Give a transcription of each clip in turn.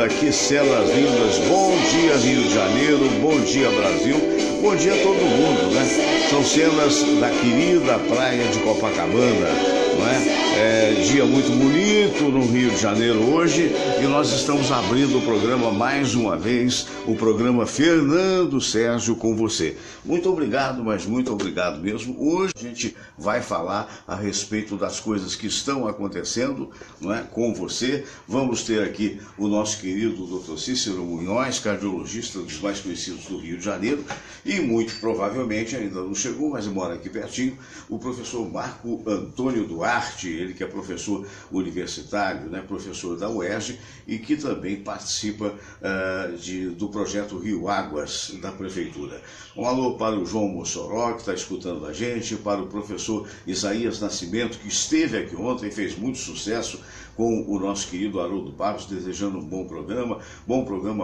linda, que cenas lindas. Bom dia, Rio de Janeiro, bom dia, Brasil, bom dia a todo mundo, né? São cenas da querida praia de Copacabana, não é? Dia muito bonito no Rio de Janeiro hoje e nós estamos abrindo o programa mais uma vez, o programa Fernando Sérgio com você. Muito obrigado, mas muito obrigado mesmo. Hoje a gente vai falar a respeito das coisas que estão acontecendo, não é, com você. Vamos ter aqui o nosso querido Dr. Cícero Munhoz, cardiologista dos mais conhecidos do Rio de Janeiro, e muito provavelmente, ainda não chegou, mas mora aqui pertinho, o professor Marco Antônio Duarte, ele que é professor universitário, né, professor da UERJ, e que também participa do projeto Rio Águas da Prefeitura. Um alô para o João Mossoró, que está escutando a gente, para o professor Isaías Nascimento, que esteve aqui ontem e fez muito sucesso com o nosso querido Haroldo Barros, desejando um bom programa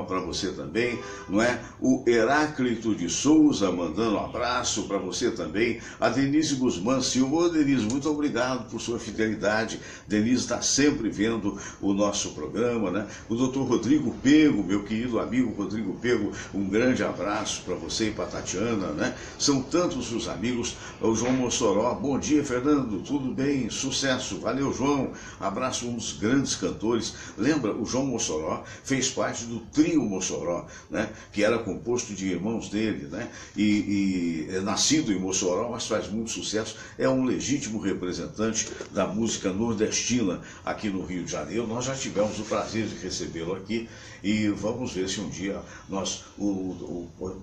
para você também, não é? O Heráclito de Souza, mandando um abraço para você também, a Denise Guzmán Silva. Ô Denise, muito obrigado por sua fidelidade, Denise está sempre vendo o nosso programa, né? O doutor Rodrigo Pego, meu querido amigo Rodrigo Pego, um grande abraço para você e para a Tatiana, né? São tantos os amigos. O João Mossoró, bom dia Fernando, tudo bem? Sucesso, valeu João, abraço, um dos grandes cantores. Lembra, o João Mossoró fez parte do trio Mossoró, né? Que era composto de irmãos dele, né? E é nascido em Mossoró, mas faz muito sucesso, é um legítimo representante da música nordestina aqui no Rio de Janeiro. Nós já tivemos o prazer de recebê-lo aqui e vamos ver se um dia nós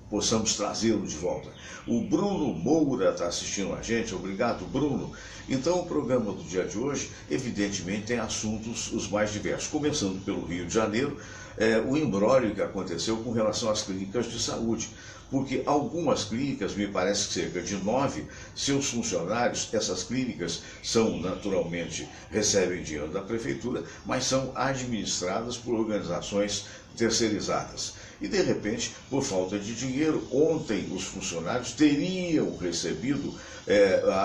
possamos trazê-lo de volta. O Bruno Moura está assistindo a gente, obrigado Bruno. Então o programa do dia de hoje, evidentemente, tem assuntos os mais diversos, começando pelo Rio de Janeiro, o imbróglio que aconteceu com relação às clínicas de saúde, porque algumas clínicas, me parece que cerca de 9, seus funcionários, essas clínicas são naturalmente, recebem dinheiro da prefeitura, mas são administradas por organizações terceirizadas. E de repente, por falta de dinheiro, ontem os funcionários teriam recebido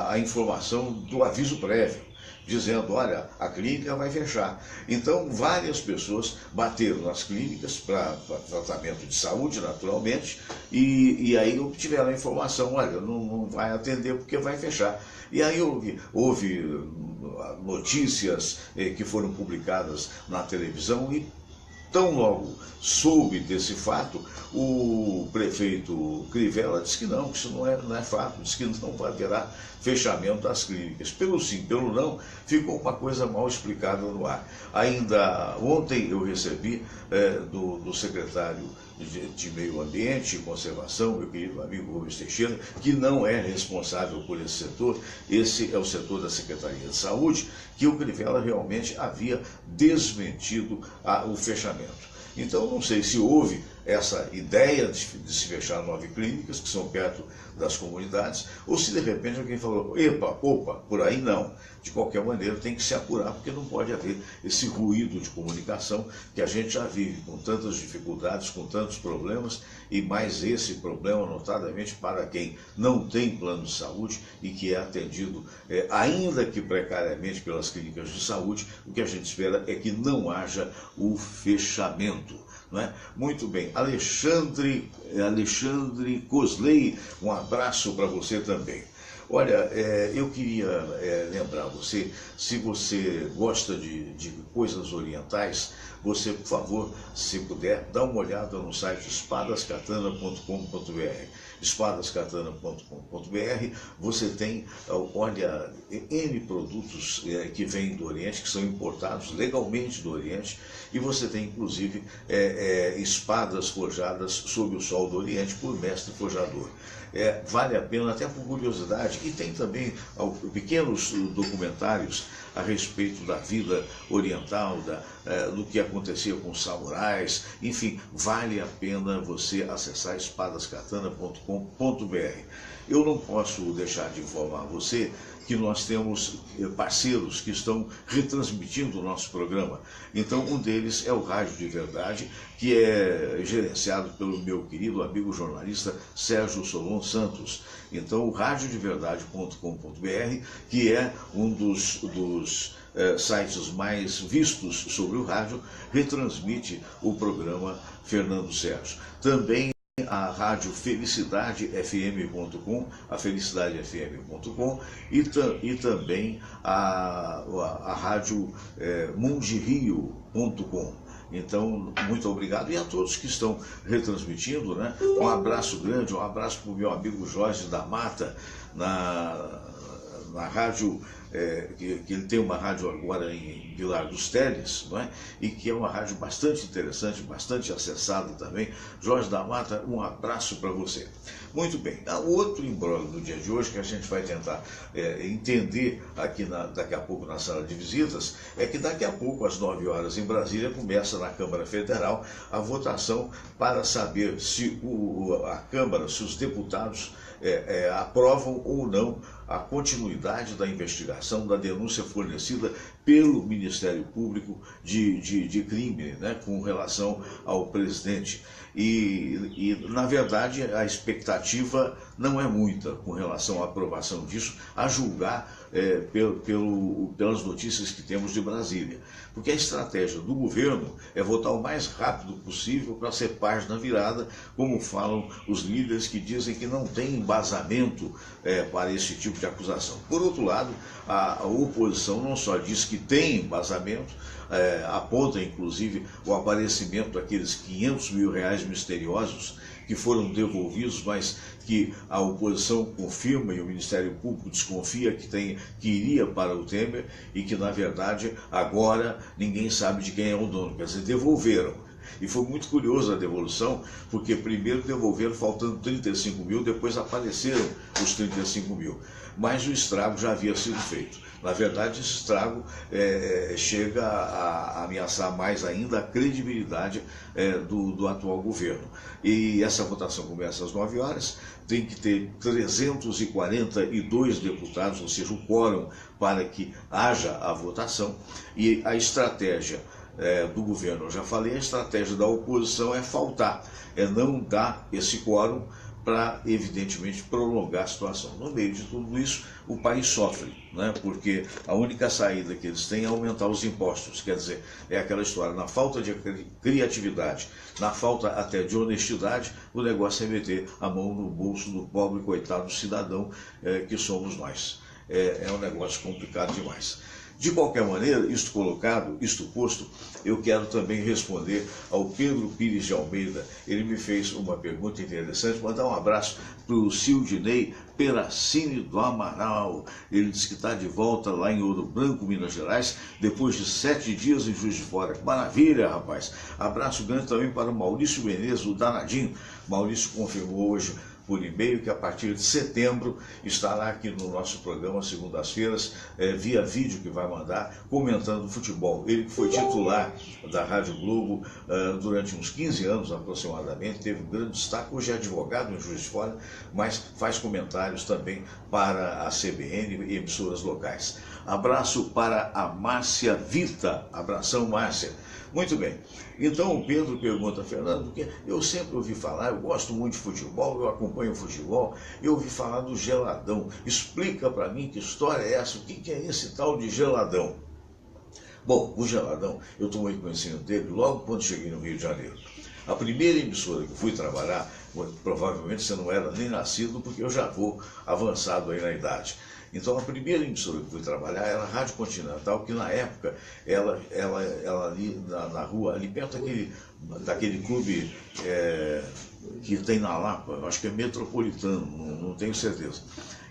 a informação do aviso prévio, dizendo, olha, a clínica vai fechar. Então, várias pessoas bateram nas clínicas para tratamento de saúde, naturalmente, e aí obtiveram a informação, olha, não vai atender porque vai fechar. E aí houve notícias que foram publicadas na televisão e tão logo soube desse fato, o prefeito Crivella disse que não, que isso não é fato, disse que não haverá fechamento das clínicas. Pelo sim, pelo não, ficou uma coisa mal explicada no ar. Ainda ontem eu recebi do secretário de Meio Ambiente e Conservação, meu querido amigo Rubens Teixeira, que não é responsável por esse setor, esse é o setor da Secretaria de Saúde, que o Crivella realmente havia desmentido o fechamento. Então, não sei se houve essa ideia de se fechar 9 clínicas, que são perto das comunidades, ou se de repente alguém falou, opa, por aí não. De qualquer maneira, tem que se apurar, porque não pode haver esse ruído de comunicação que a gente já vive com tantas dificuldades, com tantos problemas, e mais esse problema, notadamente, para quem não tem plano de saúde e que é atendido, ainda que precariamente, pelas clínicas de saúde. O que a gente espera é que não haja o fechamento. Não é? Muito bem, Alexandre Cosley, um abraço para você também. Olha, eu queria lembrar você, se você gosta de coisas orientais, você, por favor, se puder, dá uma olhada no site espadascatana.com.br. espadascatana.com.br, você tem, olha, N produtos que vêm do Oriente, que são importados legalmente do Oriente, e você tem, inclusive, espadas forjadas sob o sol do Oriente por mestre forjador. Vale a pena, até por curiosidade, e tem também pequenos documentários a respeito da vida oriental, do que acontecia com os samurais, enfim, vale a pena você acessar espadascatana.com.br. Eu não posso deixar de informar você que nós temos parceiros que estão retransmitindo o nosso programa. Então, um deles é o Rádio de Verdade, que é gerenciado pelo meu querido amigo jornalista Sérgio Solon Santos. Então, o radiodeverdade.com.br, que é um dos sites mais vistos sobre o rádio, retransmite o programa Fernando Sérgio. Também a rádio felicidadefm.com, a felicidadefm.com e também a rádio mundirio.com. Então, muito obrigado. E a todos que estão retransmitindo, né? Um abraço grande, um abraço para o meu amigo Jorge da Mata, na rádio, que ele tem uma rádio agora em Vilar dos Teles, não é? E que é uma rádio bastante interessante, bastante acessada também. Jorge da Mata, um abraço para você. Muito bem, o outro imbróglio do dia de hoje, que a gente vai tentar entender aqui daqui a pouco na sala de visitas, é que daqui a pouco, às 9 horas em Brasília, começa na Câmara Federal a votação para saber se a Câmara, se os deputados aprovam ou não a continuidade da investigação da denúncia fornecida pelo Ministério Público de crime, né, com relação ao presidente. E, na verdade, a expectativa não é muita com relação à aprovação disso, a julgar pelas notícias que temos de Brasília. Porque a estratégia do governo é votar o mais rápido possível para ser página virada, como falam os líderes que dizem que não tem embasamento para esse tipo de acusação. Por outro lado, a oposição não só diz que tem embasamento, aponta inclusive o aparecimento daqueles R$500 mil misteriosos que foram devolvidos, mas que a oposição confirma e o Ministério Público desconfia que iria para o Temer e que, na verdade, agora ninguém sabe de quem é o dono, quer dizer, devolveram. E foi muito curioso a devolução, porque primeiro devolveram faltando 35 mil, depois apareceram os 35 mil. Mas o estrago já havia sido feito. Na verdade, esse estrago chega a ameaçar mais ainda a credibilidade do atual governo. E essa votação começa às 9 horas, tem que ter 342 deputados, ou seja, o quórum para que haja a votação. E a estratégia do governo, eu já falei, a estratégia da oposição é faltar, não dar esse quórum para, evidentemente, prolongar a situação. No meio de tudo isso, o país sofre, né? Porque a única saída que eles têm é aumentar os impostos. Quer dizer, é aquela história, na falta de criatividade, na falta até de honestidade, o negócio é meter a mão no bolso do pobre coitado cidadão que somos nós. É um negócio complicado demais. De qualquer maneira, isto colocado, isto posto, eu quero também responder ao Pedro Pires de Almeida. Ele me fez uma pergunta interessante, mandar um abraço para o Sildinei Peracini do Amaral. Ele disse que está de volta lá em Ouro Branco, Minas Gerais, depois de 7 dias em Juiz de Fora. Que maravilha, rapaz! Abraço grande também para o Maurício Menezes, o Danadinho. Maurício confirmou hoje por e-mail que a partir de setembro estará aqui no nosso programa, segundas-feiras, via vídeo que vai mandar, comentando futebol. Ele que foi titular da Rádio Globo durante uns 15 anos aproximadamente, teve um grande destaque, hoje é advogado em Juiz de Fora, mas faz comentários também para a CBN e emissoras locais. Abraço para a Márcia Vita. Abração, Márcia. Muito bem, então o Pedro pergunta, Fernando, porque eu sempre ouvi falar, eu gosto muito de futebol, eu acompanho o futebol, eu ouvi falar do geladão. Explica para mim que história é essa, o que é esse tal de geladão? Bom, o geladão, eu tomei conhecimento dele logo quando cheguei no Rio de Janeiro. A primeira emissora que fui trabalhar, provavelmente você não era nem nascido, porque eu já vou avançado aí na idade. Então, a primeira emissora que fui trabalhar era a Rádio Continental, que na época, ela ali na rua, ali perto daquele clube que tem na Lapa, acho que é Metropolitano, não tenho certeza.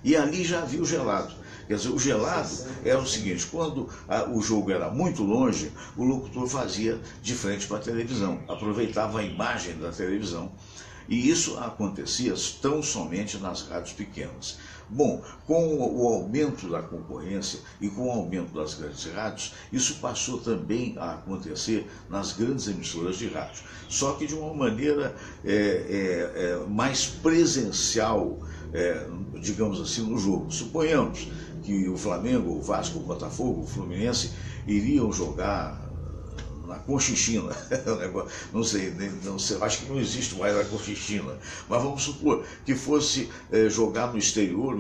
E ali já havia o gelado. Quer dizer, o gelado era o seguinte, quando o jogo era muito longe, o locutor fazia de frente para a televisão, aproveitava a imagem da televisão. E isso acontecia tão somente nas rádios pequenas. Bom, com o aumento da concorrência e com o aumento das grandes rádios, isso passou também a acontecer nas grandes emissoras de rádio. Só que de uma maneira mais presencial, digamos assim, no jogo. Suponhamos que o Flamengo, o Vasco, o Botafogo, o Fluminense iriam jogar na Conchichina, não sei, acho que não existe mais a Conchichina, mas vamos supor que fosse jogar no exterior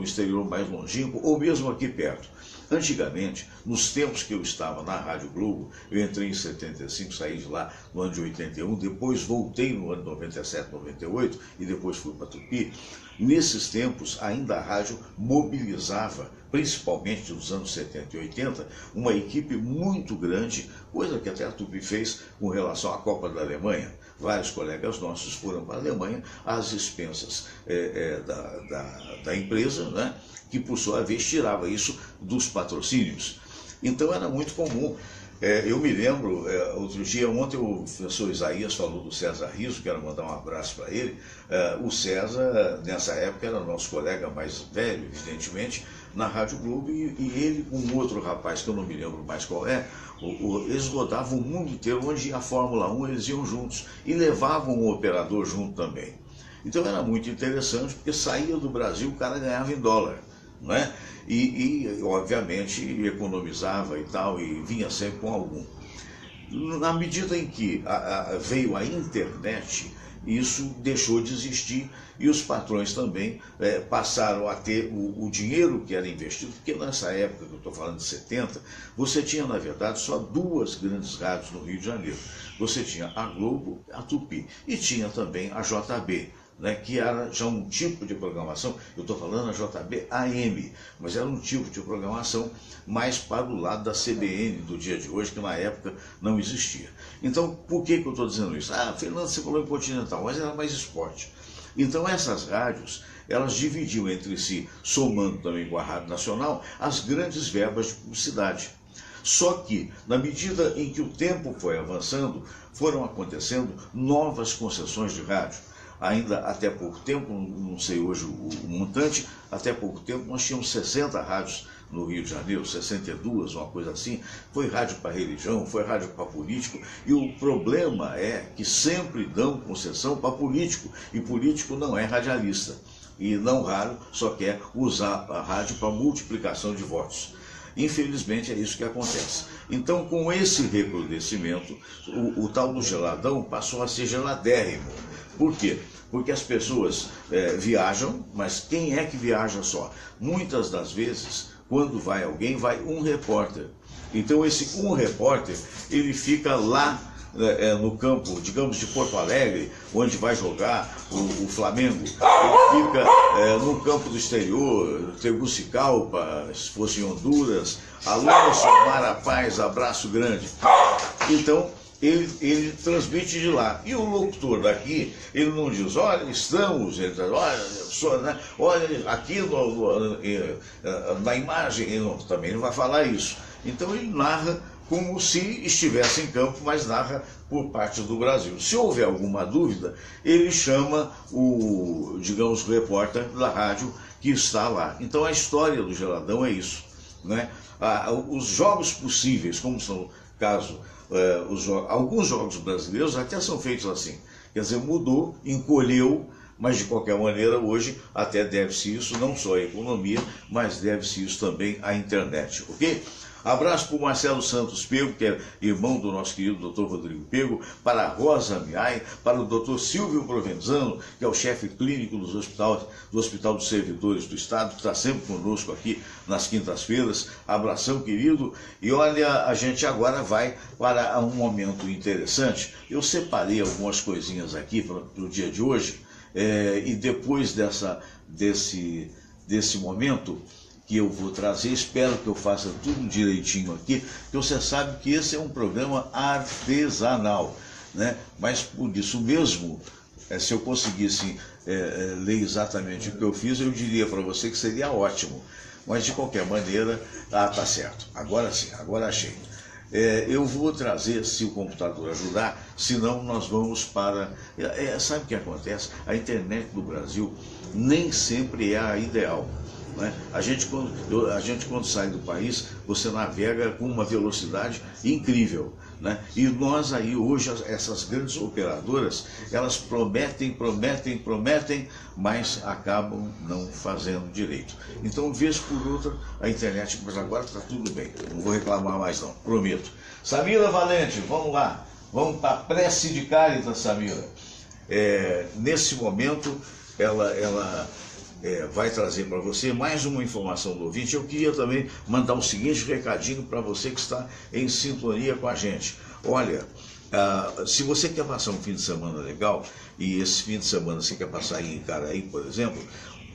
mais longínquo, ou mesmo aqui perto. Antigamente, nos tempos que eu estava na Rádio Globo, eu entrei em 75, saí de lá no ano de 81, depois voltei no ano de 97, 98 e depois fui para Tupi. Nesses tempos, ainda a rádio mobilizava, principalmente nos anos 70 e 80, uma equipe muito grande, coisa que até a Tupi fez com relação à Copa da Alemanha. Vários colegas nossos foram para a Alemanha às expensas da empresa, né, que por sua vez tirava isso dos patrocínios. Então era muito comum. Eu me lembro, outro dia, ontem o professor Isaías falou do César Riso, quero mandar um abraço para ele. O César, nessa época, era nosso colega mais velho, evidentemente, na Rádio Globo, e ele com um outro rapaz, que eu não me lembro mais qual é, eles rodavam o mundo inteiro, onde ia a Fórmula 1, eles iam juntos, e levavam um operador junto também. Então era muito interessante, porque saía do Brasil, o cara ganhava em dólar, não é? E obviamente economizava e tal, e vinha sempre com algum. Na medida em que veio a internet, isso deixou de existir e os patrões também passaram a ter o dinheiro que era investido, porque nessa época, que eu estou falando de 70, você tinha, na verdade, só duas grandes rádios no Rio de Janeiro. Você tinha a Globo, a Tupi, e tinha também a JB, né, que era já um tipo de programação, eu estou falando a JB AM, mas era um tipo de programação mais para o lado da CBN do dia de hoje, que na época não existia. Então, por que eu estou dizendo isso? Fernando, você falou em Continental, mas era mais esporte. Então, essas rádios, elas dividiam entre si, somando também com a Rádio Nacional, as grandes verbas de publicidade. Só que, na medida em que o tempo foi avançando, foram acontecendo novas concessões de rádio. Ainda até pouco tempo, não sei hoje o montante, até pouco tempo nós tínhamos 60 rádios no Rio de Janeiro, 62, uma coisa assim. Foi rádio para religião, foi rádio para político, e o problema é que sempre dão concessão para político, e político não é radialista, e não raro só quer usar a rádio para multiplicação de votos. Infelizmente é isso que acontece. Então, com esse recrudescimento, o tal do geladão passou a ser geladérrimo. Por quê? Porque as pessoas viajam, mas quem é que viaja só? Muitas das vezes, quando vai alguém, vai um repórter. Então esse um repórter, ele fica lá no campo, digamos, de Porto Alegre, onde vai jogar o Flamengo. Ele fica no campo do exterior, Tegucigalpa, se fosse em Honduras. Alô, Mara Paz, abraço grande. Então, ele transmite de lá. E o locutor daqui, ele não diz, olha, estamos, olha aqui na imagem, ele também não vai falar isso. Então ele narra como se estivesse em campo, mas narra por parte do Brasil. Se houver alguma dúvida, ele chama o repórter da rádio que está lá. Então a história do geladão é isso, né? Os jogos possíveis, como são, caso alguns jogos brasileiros até são feitos assim. Quer dizer, mudou, encolheu, mas de qualquer maneira hoje até deve-se isso não só à economia, mas deve-se isso também à internet, ok? Abraço para o Marcelo Santos Pego, que é irmão do nosso querido Dr. Rodrigo Pego, para a Rosa Miai, para o Dr. Silvio Provenzano, que é o chefe clínico do Hospital dos Servidores do Estado, que está sempre conosco aqui nas quintas-feiras. Abração, querido. E olha, a gente agora vai para um momento interessante. Eu separei algumas coisinhas aqui para o dia de hoje, e depois desse momento que eu vou trazer, espero que eu faça tudo direitinho aqui, porque você sabe que esse é um programa artesanal, né? Mas por isso mesmo, se eu conseguisse ler exatamente o que eu fiz, eu diria para você que seria ótimo. Mas de qualquer maneira, tá certo. Agora sim, agora achei. Eu vou trazer, se o computador ajudar, senão nós vamos para... sabe o que acontece? A internet do Brasil nem sempre é a ideal. Né? A gente quando sai do país, você navega com uma velocidade incrível, né? E nós aí hoje, essas grandes operadoras, elas prometem, mas acabam não fazendo direito. Então, vez por outra, a internet, mas agora está tudo bem, não vou reclamar mais não, prometo. Samira Valente, vamos lá, vamos para a prece de Cáritas, Samira. Nesse momento, ela vai trazer para você mais uma informação do ouvinte. Eu queria também mandar o seguinte recadinho para você que está em sintonia com a gente. Olha, se você quer passar um fim de semana legal, e esse fim de semana você quer passar aí em Icaraí, por exemplo,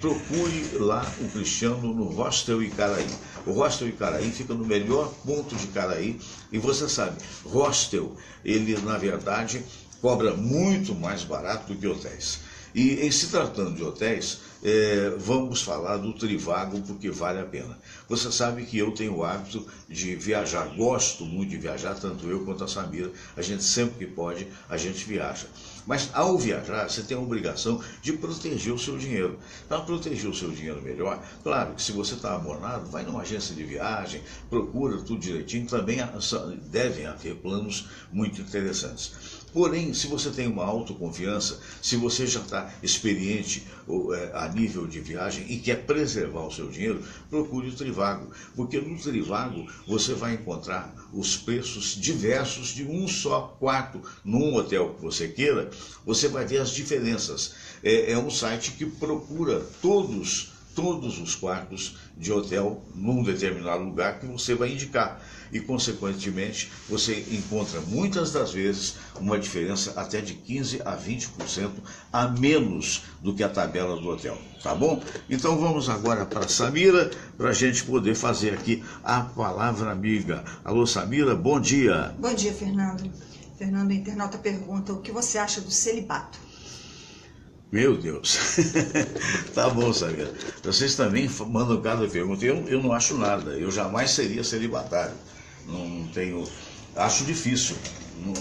procure lá o Cristiano no Hostel Icaraí. O Hostel Icaraí fica no melhor ponto de Icaraí, e você sabe, hostel, ele na verdade cobra muito mais barato do que hotéis. E em se tratando de hotéis, vamos falar do Trivago, porque vale a pena. Você sabe que eu tenho o hábito de viajar, gosto muito de viajar, tanto eu quanto a Samira. A gente sempre que pode, a gente viaja. Mas ao viajar, você tem a obrigação de proteger o seu dinheiro. Para proteger o seu dinheiro melhor, claro que se você está abonado, vai numa agência de viagem, procura tudo direitinho, também devem haver planos muito interessantes. Porém, se você tem uma autoconfiança, se você já está experiente a nível de viagem e quer preservar o seu dinheiro, procure o Trivago. Porque no Trivago você vai encontrar os preços diversos de um só quarto num hotel que você queira. Você vai ver as diferenças. É um site que procura todos os quartos de hotel num determinado lugar que você vai indicar. E, consequentemente, você encontra muitas das vezes uma diferença até de 15% a 20% a menos do que a tabela do hotel, tá bom? Então vamos agora para a Samira, para a gente poder fazer aqui a palavra amiga. Alô, Samira, bom dia. Bom dia, Fernando. Fernando, o internauta pergunta: o que você acha do celibato? Meu Deus. Tá bom, Samira. Vocês também mandam cada pergunta. Eu não acho nada. Eu jamais seria celibatário. Não tenho... Acho difícil.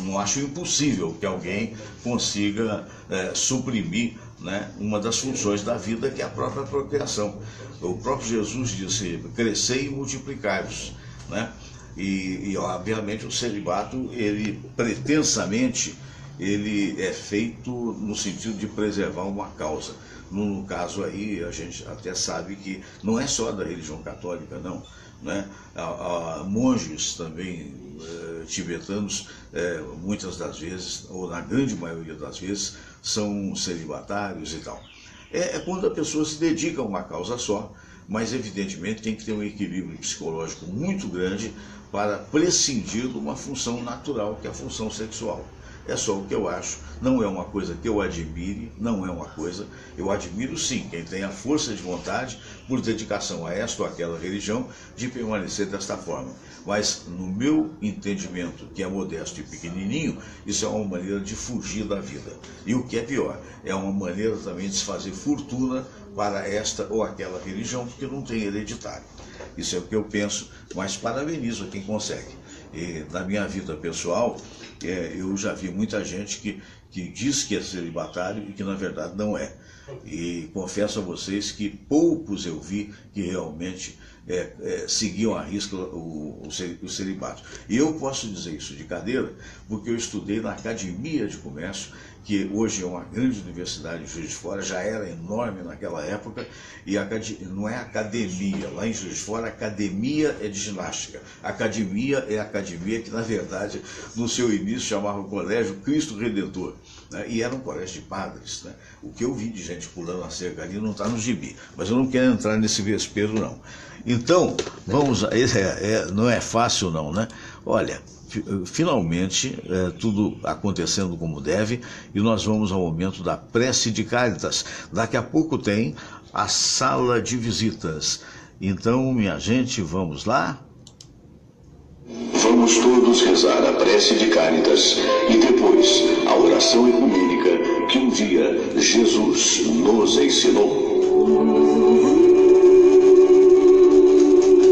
Não acho impossível que alguém consiga suprimir, né, uma das funções da vida, que é a própria procriação. O próprio Jesus disse: crescei e multiplicai-vos, né? E obviamente o celibato, ele pretensamente, ele é feito no sentido de preservar uma causa. No caso aí, a gente até sabe que não é só da religião católica, não, né? Há monges também tibetanos, muitas das vezes, ou na grande maioria das vezes, são celibatários e tal. É quando a pessoa se dedica a uma causa só, mas evidentemente tem que ter um equilíbrio psicológico muito grande para prescindir de uma função natural, que é a função sexual. É só o que eu acho, não é uma coisa que eu admire, não é uma coisa... Eu admiro sim quem tem a força de vontade, por dedicação a esta ou aquela religião, de permanecer desta forma. Mas no meu entendimento, que é modesto e pequenininho, isso é uma maneira de fugir da vida. E o que é pior, é uma maneira também de se fazer fortuna para esta ou aquela religião, porque não tem hereditário. Isso é o que eu penso, mas parabenizo a quem consegue. E na minha vida pessoal, eu já vi muita gente que diz que é celibatário e que na verdade não é. E confesso a vocês que poucos eu vi que realmente seguiam à risca o celibato. E eu posso dizer isso de cadeira, porque eu estudei na Academia de Comércio, que hoje é uma grande universidade em Juiz de Fora, já era enorme naquela época, e não é academia, lá em Juiz de Fora, academia é de ginástica. Academia é a academia que, na verdade, no seu início chamava o Colégio Cristo Redentor, né? E era um colégio de padres, né? O que eu vi de gente pulando a cerca ali não está no gibi, mas eu não quero entrar nesse vespeiro, não. Então, vamos, não é fácil não, né? Olha, finalmente, tudo acontecendo como deve, e nós vamos ao momento da prece de Cáritas. Daqui a pouco tem a sala de visitas. Então, minha gente, vamos lá? Vamos todos rezar a prece de Cáritas e depois a oração ecumênica que um dia Jesus nos ensinou.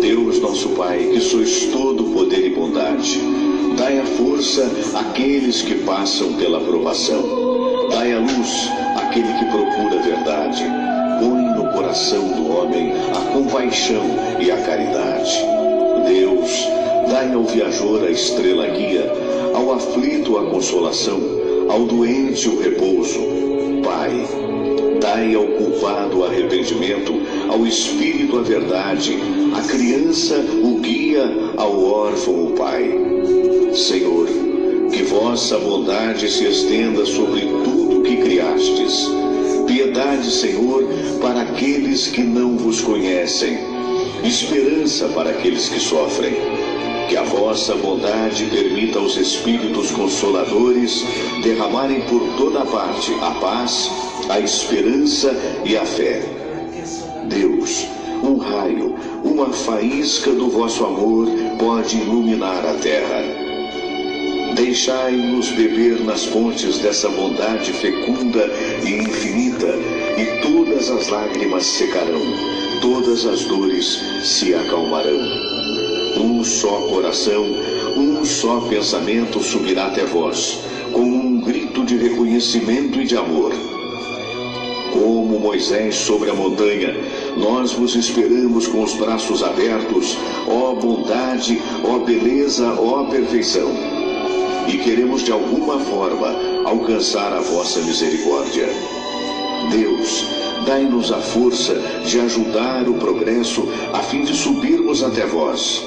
Deus nosso Pai, que sois todo poder e bondade, dai a força àqueles que passam pela provação. Dai a luz àquele que procura a verdade. Põe no coração do homem a compaixão e a caridade. Deus, dai ao viajor a estrela guia, ao aflito a consolação, ao doente o repouso. Pai, dai ao culpado o arrependimento, ao espírito a verdade, à criança o guia, ao órfão o pai. Senhor, que vossa bondade se estenda sobre tudo que criastes. Piedade verdade, Senhor, para aqueles que não vos conhecem, esperança para aqueles que sofrem. Que a vossa bondade permita aos Espíritos Consoladores derramarem por toda parte a paz, a esperança e a fé. Deus, um raio, uma faísca do vosso amor pode iluminar a terra. Deixai-nos beber nas fontes dessa bondade fecunda e infinita, e todas as lágrimas secarão, todas as dores se acalmarão. Um só coração, um só pensamento subirá até vós, com um grito de reconhecimento e de amor. Como Moisés sobre a montanha, nós vos esperamos com os braços abertos, ó bondade, ó beleza, ó perfeição. E queremos de alguma forma alcançar a vossa misericórdia. Deus, dai-nos a força de ajudar o progresso a fim de subirmos até vós.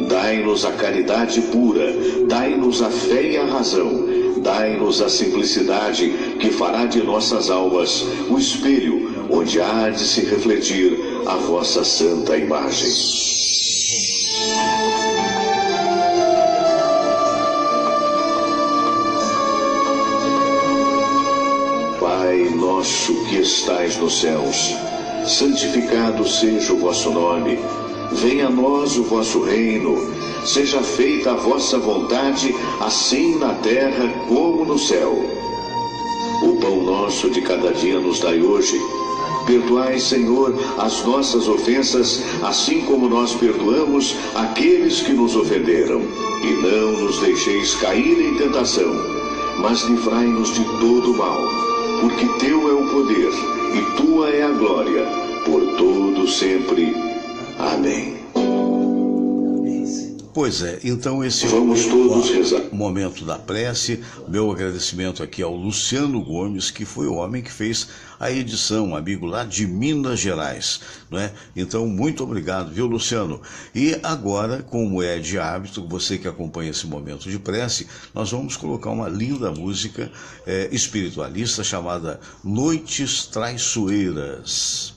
Dai-nos a caridade pura, dai-nos a fé e a razão, dai-nos a simplicidade que fará de nossas almas o espelho onde há de se refletir a vossa santa imagem. Pai nosso que estais nos céus, santificado seja o vosso nome. Venha a nós o vosso reino, seja feita a vossa vontade, assim na terra como no céu. O pão nosso de cada dia nos dai hoje. Perdoai, Senhor, as nossas ofensas, assim como nós perdoamos aqueles que nos ofenderam. E não nos deixeis cair em tentação, mas livrai-nos de todo o mal, porque teu é o poder e tua é a glória, por todo sempre. Amém. Pois é, então esse Vamos todos rezar. O momento da prece. Meu agradecimento aqui ao Luciano Gomes, que foi o homem que fez a edição, um amigo lá de Minas Gerais, não é? Então, muito obrigado, viu, Luciano? E agora, como é de hábito, você que acompanha esse momento de prece, nós vamos colocar uma linda música espiritualista chamada Noites Traiçoeiras.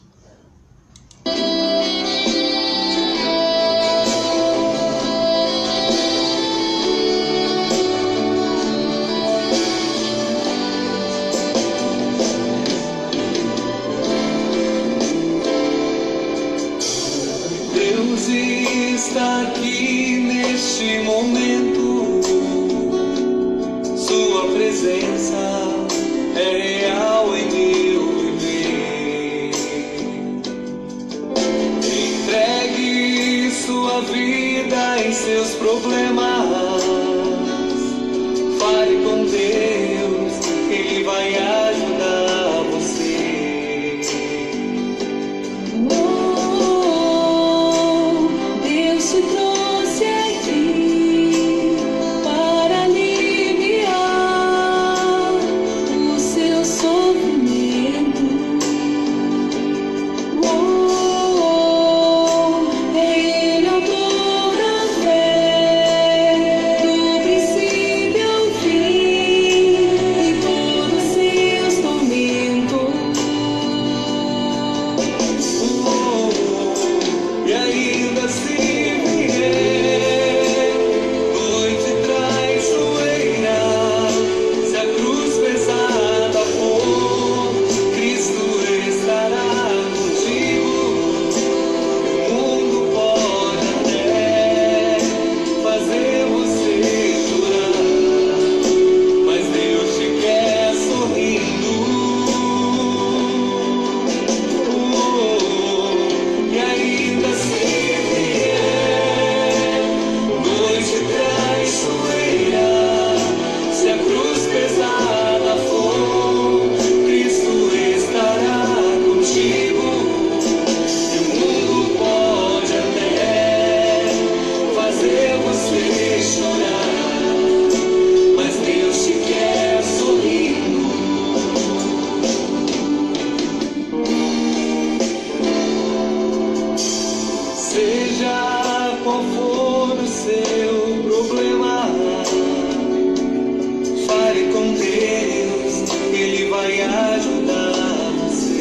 Está aqui neste momento, sua presença é real em meu viver. Entregue sua vida em seus problemas, fale com Deus, Ele vai ajudar você. Se trouxe aqui para aliviar o seu sofrimento. É Ele autor da fé, do princípio ao fim, e todos seus tormentos. E ainda assim seja qual for o seu problema, fale com Deus, Ele vai ajudar você.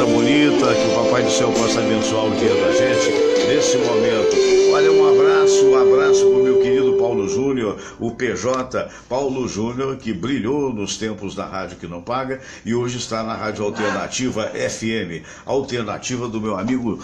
coisa bonita, que o Papai do Céu possa abençoar o dia da gente nesse momento. Olha, um abraço pro meu querido Paulo Júnior, o PJ Paulo Júnior, que brilhou nos tempos da Rádio Que Não Paga e hoje está na Rádio Alternativa FM, alternativa do meu amigo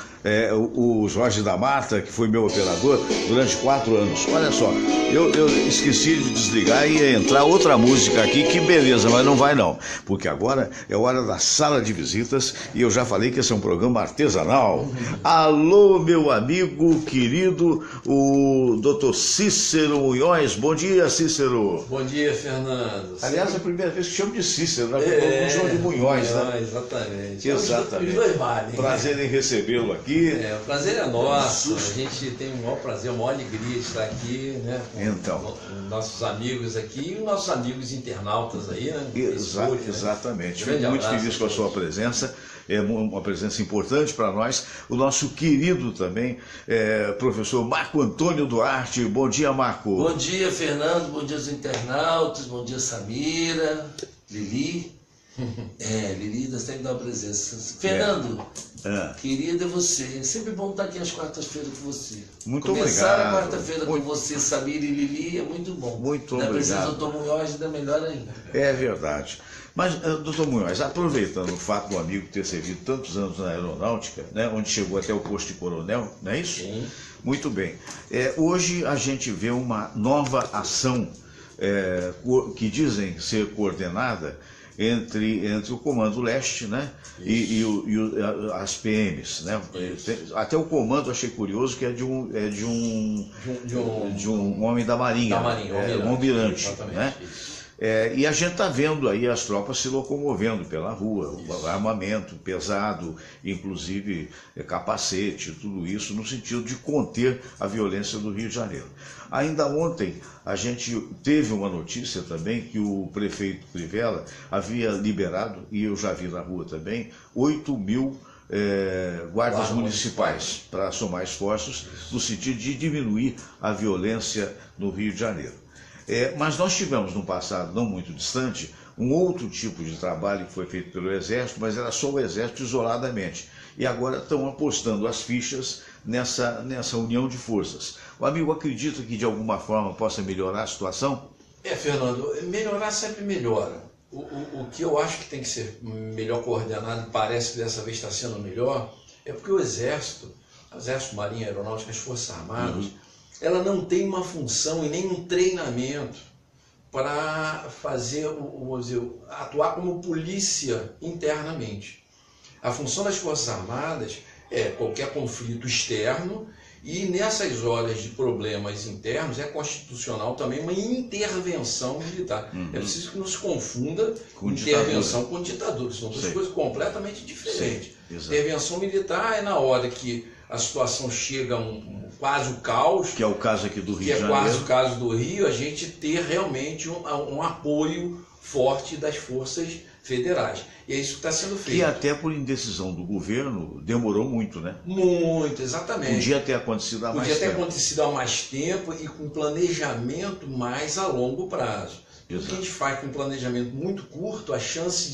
o Jorge da Mata, que foi meu operador durante 4 anos. Olha só, eu esqueci de desligar e ia entrar outra música aqui, que beleza, mas não vai não, porque agora é hora da sala de visitas e eu já falei que esse é um programa artesanal. Alô, meu amigo querido, o Dr. Cícero Munhoz. Bom dia, Cícero. Bom dia, Fernando. Aliás, é a primeira vez que chamo de Cícero, né? Porque chamo de Munhoz, né? Exatamente. Exatamente. Os dois valem. Prazer em recebê-lo aqui. O prazer é nosso. A gente tem o maior prazer, a maior alegria de estar aqui, né? Então. Nossos amigos aqui e os nossos amigos internautas aí, né? Exatamente. Né? Fico muito feliz com a sua presença. É uma presença importante para nós. O nosso querido também, professor Marco Antônio Duarte. Bom dia, Marco. Bom dia, Fernando. Bom dia aos internautas. Bom dia, Samira, Lili. Lili, nós temos que dar uma presença. Fernando, querida você. É sempre bom estar aqui às quartas-feiras com você. Muito Começar obrigado. a quarta-feira com você, Samira e Lili, é muito bom. Muito na obrigado. presença do Dr. Munhoz, ainda melhor ainda. É verdade. Mas, doutor Munhoz, aproveitando o fato do amigo ter servido tantos anos na aeronáutica, né, onde chegou até o posto de coronel, não é isso? Sim. Muito bem. Hoje a gente vê uma nova ação que dizem ser coordenada entre o Comando Leste, né, e as PMs, né? Até o comando achei curioso que é de um homem da Marinha, um almirante, né? E a gente está vendo aí as tropas se locomovendo pela rua, o armamento pesado, inclusive capacete, tudo isso no sentido de conter a violência do Rio de Janeiro. Ainda ontem a gente teve uma notícia também que o prefeito Crivella havia liberado, e eu já vi na rua também, 8.000 guardas municipais para somar esforços no sentido de diminuir a violência no Rio de Janeiro. Mas nós tivemos no passado, não muito distante, um outro tipo de trabalho que foi feito pelo Exército, mas era só o Exército isoladamente. E agora estão apostando as fichas nessa união de forças. O amigo acredita que de alguma forma possa melhorar a situação? Fernando, melhorar sempre melhora. O que eu acho que tem que ser melhor coordenado, e parece que dessa vez está sendo melhor, é porque o Exército, Marinha, Aeronáutica, as Forças Armadas, ela não tem uma função e nem um treinamento para fazer, vamos dizer, atuar como polícia internamente. A função das Forças Armadas é qualquer conflito externo e nessas horas de problemas internos é constitucional também uma intervenção militar. É preciso que não se confunda com intervenção com ditadura, são duas coisas completamente diferentes. Intervenção militar é na hora que a situação chega a quase o caos. Que é o caso aqui do Rio de Janeiro. Que é quase o caso do Rio, a gente ter realmente um apoio forte das forças federais. E é isso que está sendo feito. E até por indecisão do governo, demorou muito, né? Muito, exatamente. Podia ter acontecido há mais tempo. Podia ter acontecido há mais tempo e com planejamento mais a longo prazo. O que a gente faz com um planejamento muito curto, a chance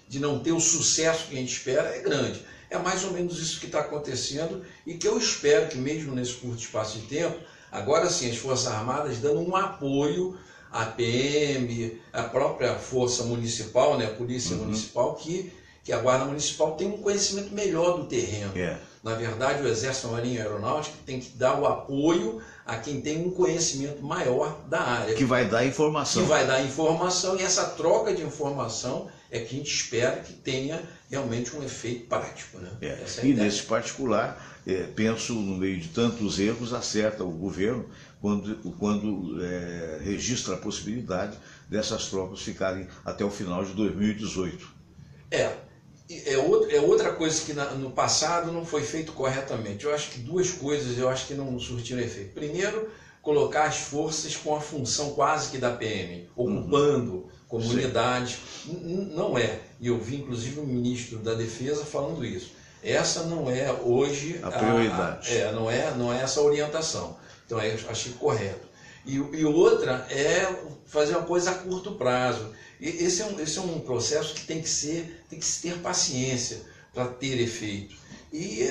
de não ter o sucesso que a gente espera é grande. É mais ou menos isso que está acontecendo e que eu espero que mesmo nesse curto espaço de tempo, agora sim, as Forças Armadas dando um apoio à PM, à própria Força Municipal, né, a Polícia Municipal, que a Guarda Municipal tem um conhecimento melhor do terreno. Na verdade, o Exército, a Marinha e a Aeronáutica tem que dar o apoio a quem tem um conhecimento maior da área. Que vai dar informação. Que vai dar informação, e essa troca de informação é que a gente espera que tenha realmente um efeito prático. Né? E nesse particular, penso, no meio de tantos erros, acerta o governo quando registra a possibilidade dessas tropas ficarem até o final de 2018. É outra coisa que no passado não foi feito corretamente. Eu acho que duas coisas que não surtiram efeito. Primeiro, colocar as forças com a função quase que da PM, ocupando comunidades. Não é. E eu vi inclusive o ministro da Defesa falando isso. Essa não é hoje a prioridade. Não é essa a orientação. Então eu achei correto. E outra é fazer uma coisa a curto prazo. Esse é um processo que tem que se ter paciência, para ter efeito. E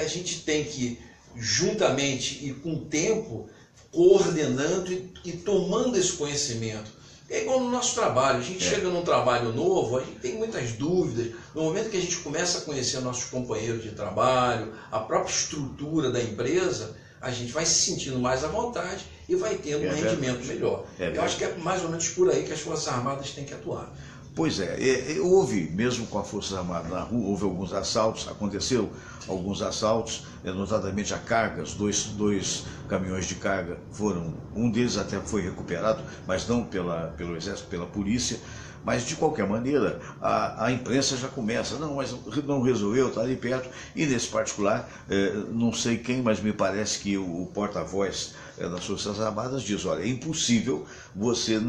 a gente tem que, juntamente e com o tempo, coordenando e tomando esse conhecimento. É igual no nosso trabalho, a gente chega num trabalho novo, a gente tem muitas dúvidas. No momento que a gente começa a conhecer nossos companheiros de trabalho, a própria estrutura da empresa, a gente vai se sentindo mais à vontade e vai tendo um rendimento melhor. Eu acho que é mais ou menos por aí que as Forças Armadas têm que atuar. Pois houve, mesmo com a Força Armada na rua, houve alguns assaltos, aconteceu alguns assaltos, notadamente a cargas, dois caminhões de carga foram, um deles até foi recuperado, mas não pelo Exército, pela polícia. Mas, de qualquer maneira, a imprensa já começa, não, mas não resolveu, está ali perto. E, nesse particular, não sei quem, mas me parece que o porta-voz das Forças Armadas diz, olha, é impossível você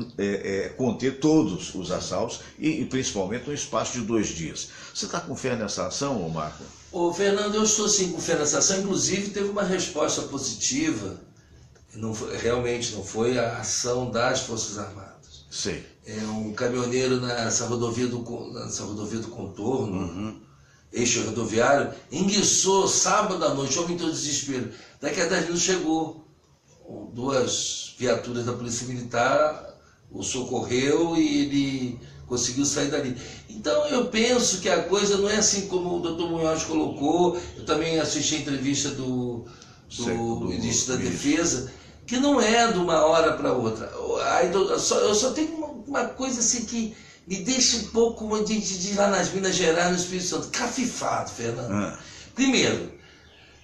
conter todos os assaltos, e principalmente no espaço de 2 dias. Você está com fé nessa ação, Marco? Ô, Fernando, eu estou sim com fé nessa ação. Inclusive, teve uma resposta positiva. Realmente não foi a ação das Forças Armadas. Sei. É um caminhoneiro nessa rodovia do Contorno, eixo rodoviário, enguiçou sábado à noite, aumentou o desespero. Daqui a 10 minutos chegou 2 viaturas da Polícia Militar, o socorreu e ele conseguiu sair dali. Então eu penso que a coisa não é assim como o Dr. Munhoz colocou. Eu também assisti a entrevista do ministro da Defesa, que não é de uma hora para outra. Eu só tenho uma coisa assim que me deixa um pouco, como a gente diz lá nas Minas Gerais, no Espírito Santo, cafifado, Fernando. Primeiro,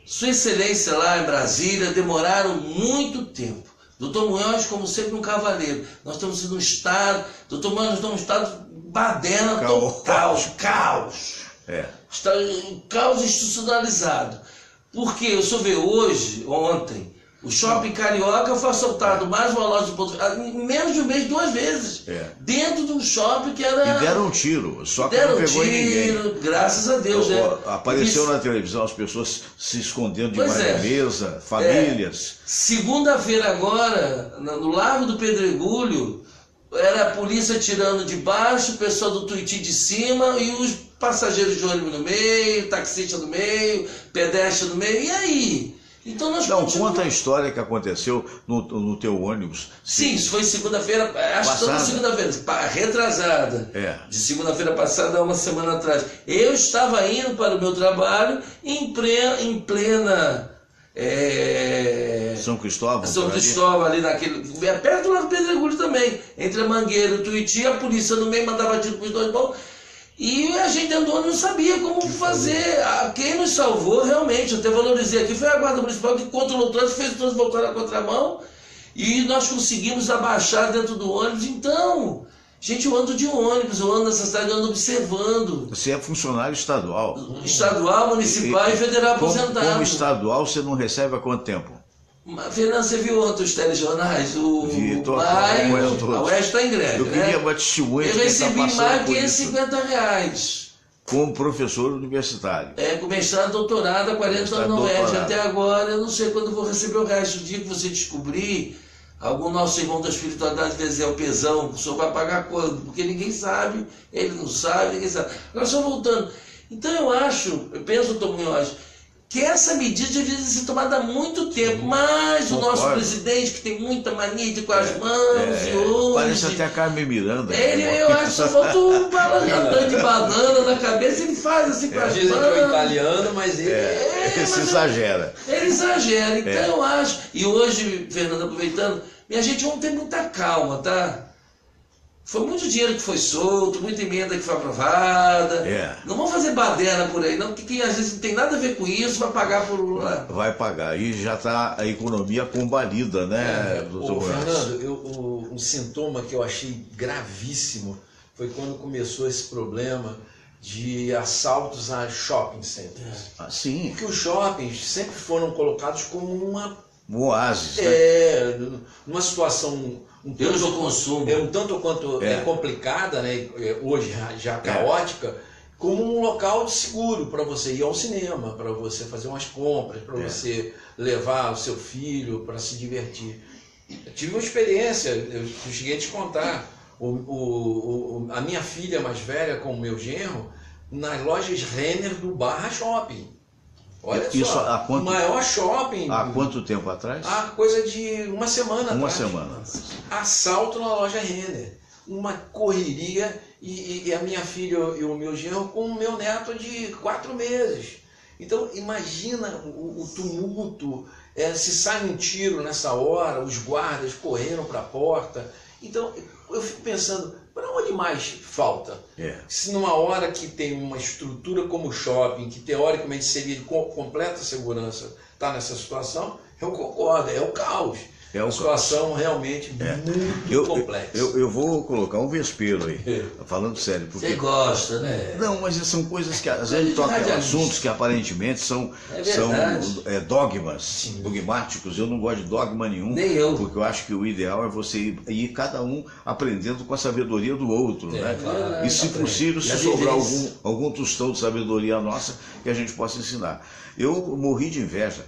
Sua Excelência lá em Brasília demoraram muito tempo. Doutor Munhoz, como sempre, um cavaleiro. Nós estamos em um estado, doutor Munhoz, nós estamos em um estado baderna total, caos. Caos institucionalizado. Porque eu só vi ontem, o Shopping Carioca foi assaltado, mais uma loja de pontos, em menos de um mês, 2 vezes. Dentro de um shopping que era... E deram um tiro, só que não pegou ninguém. Graças a Deus, né? Apareceu na televisão as pessoas se escondendo debaixo da mesa, famílias. Segunda-feira agora, no Largo do Pedregulho, era a polícia tirando de baixo, o pessoal do Tuiuti de cima e os passageiros de ônibus no meio, taxista no meio, pedestre no meio, e aí? Então nós conta a história que aconteceu no teu ônibus. Sim, isso foi segunda-feira, acho que toda segunda-feira, retrasada. De segunda-feira passada a uma semana atrás. Eu estava indo para o meu trabalho em plena São Cristóvão? São Cristóvão, ali naquele... perto lá do Pedregulho também. Entre a Mangueira e o Tuiuti, a polícia no meio mandava tiro com os 2 bons. E a gente andou, não sabia como fazer. Quem nos salvou realmente, eu até valorizei aqui, foi a Guarda Municipal que controlou o trânsito, fez o trânsito voltar na contramão e nós conseguimos abaixar dentro do ônibus. Então, gente, eu ando de ônibus, eu ando nessa cidade, eu ando observando. Você é funcionário estadual? Estadual, municipal e federal aposentado. Como estadual, você não recebe há quanto tempo? Fernando, você viu ontem os telejornais? O Oeste está em greve. Eu queria uma testemunha. Eu recebi mais de R$550. Como professor universitário. Com mestrado, doutorado, há 40 anos no Oeste. Até agora, eu não sei quando vou receber o resto. O dia que você descobrir, algum nosso irmão da espiritualidade vai dizer, o pesão, o senhor vai pagar quando? Porque ninguém sabe, ele não sabe, ninguém sabe. Agora, só voltando. Então eu penso, doutor Munhoz, que essa medida devia ser tomada há muito tempo, mas o nosso presidente, que tem muita mania de com as mãos, e hoje... Parece até a Carmen Miranda. Eu acho que só falta um andando de banana na cabeça, ele faz assim com as mãos. Dizem que é italiano, mas ele... se exagera. Ele exagera, então eu acho... E hoje, Fernando, aproveitando, minha gente, vamos ter muita calma, tá? Foi muito dinheiro que foi solto, muita emenda que foi aprovada. Não vamos fazer baderna por aí, não, porque quem às vezes não tem nada a ver com isso vai pagar por lá. Vai pagar. E já está a economia combalida, né, doutor Fernando? Um sintoma que eu achei gravíssimo foi quando começou esse problema de assaltos a shopping centers. Sim. Porque os shoppings sempre foram colocados como um oásis, numa situação um tanto quanto complicada, né? Hoje já caótica, como um local seguro para você ir ao cinema, para você fazer umas compras, para você levar o seu filho para se divertir. Eu tive uma experiência, eu cheguei a te contar, a minha filha mais velha com o meu genro nas lojas Renner do Barra Shopping. Olha Isso só, o maior shopping. Há quanto tempo atrás? Há coisa de uma semana Uma atrás. semana. Assalto na loja Renner. Uma correria e a minha filha e o meu genro com o meu neto de 4 meses. Então imagina o tumulto, se sai um tiro nessa hora, os guardas correram para a porta. Então eu fico pensando, para onde mais falta? Se numa hora que tem uma estrutura como o shopping, que teoricamente seria de completa segurança, está nessa situação, eu concordo, é o caos. É uma situação realmente muito complexa. Eu vou colocar um vespeiro aí, falando sério. Porque... Você gosta, né? Não, mas são coisas que às vezes tocam assuntos que aparentemente são dogmas, dogmáticos. Eu não gosto de dogma nenhum. Nem eu. Porque eu acho que o ideal é você ir cada um aprendendo com a sabedoria do outro, né? Claro, e se possível, se sobrar algum tostão de sabedoria nossa, que a gente possa ensinar. Eu morri de inveja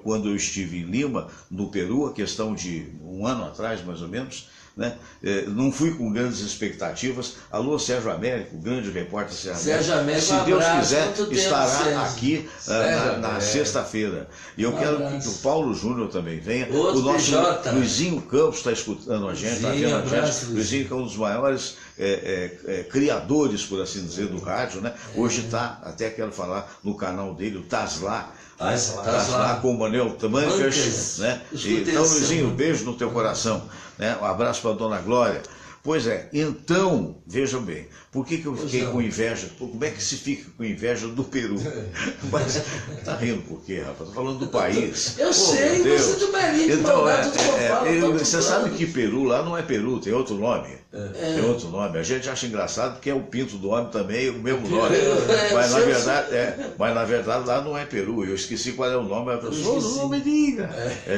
quando eu estive em Lima, no Peru, a questão de um ano atrás, mais ou menos, né? Não fui com grandes expectativas. Alô, Sérgio Américo, o grande repórter Sérgio Américo, se Deus quiser, estará aqui na sexta-feira. E eu quero que o Paulo Júnior também venha. O nosso Luizinho Campos está escutando a gente, está vendo a gente. Luizinho, que é um dos maiores criadores, por assim dizer, do rádio, né? Hoje está, até quero falar no canal dele, o Taslá. Taslá com o Manuel Tamancas, né? Então, Luizinho, um beijo no teu coração, né? Um abraço para a dona Glória. Pois é, então, vejam bem, por que eu fiquei com inveja? Como é que se fica com inveja do Peru? Mas, tá rindo por quê, rapaz? Tô falando do país. Eu sei, você do Bahia, então, você sabe que Peru lá não é Peru, tem outro nome. Tem outro nome. A gente acha engraçado porque é o pinto do homem também, o mesmo nome. Mas na verdade lá não é Peru. Eu esqueci qual é o nome. A pessoa não me diga.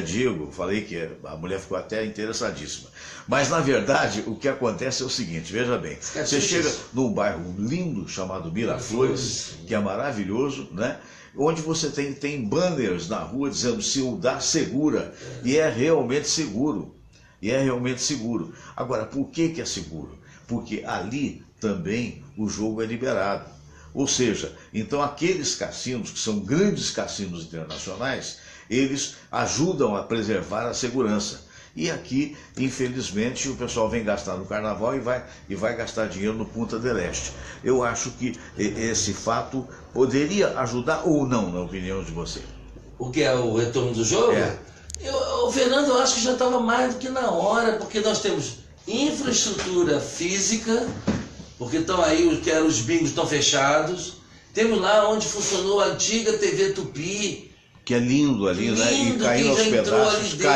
Digo, falei que a mulher ficou até interessadíssima. Mas na verdade o que acontece é o seguinte, veja bem. Você chega num bairro lindo chamado Miraflores, que é maravilhoso, né? Onde você tem banners na rua dizendo ciudad segura. E é realmente seguro. Agora, por que é seguro? Porque ali também o jogo é liberado. Ou seja, então aqueles cassinos, que são grandes cassinos internacionais, eles ajudam a preservar a segurança. E aqui, infelizmente, o pessoal vem gastar no carnaval e vai gastar dinheiro no Punta del Este. Eu acho que esse fato poderia ajudar ou não, na opinião de você. O que é o retorno do jogo? Fernando, eu acho que já estava mais do que na hora, porque nós temos infraestrutura física, porque estão aí, que eram os bingos estão fechados. Temos lá onde funcionou a antiga TV Tupi, que é lindo ali, né? E caindo aos pedaços, Está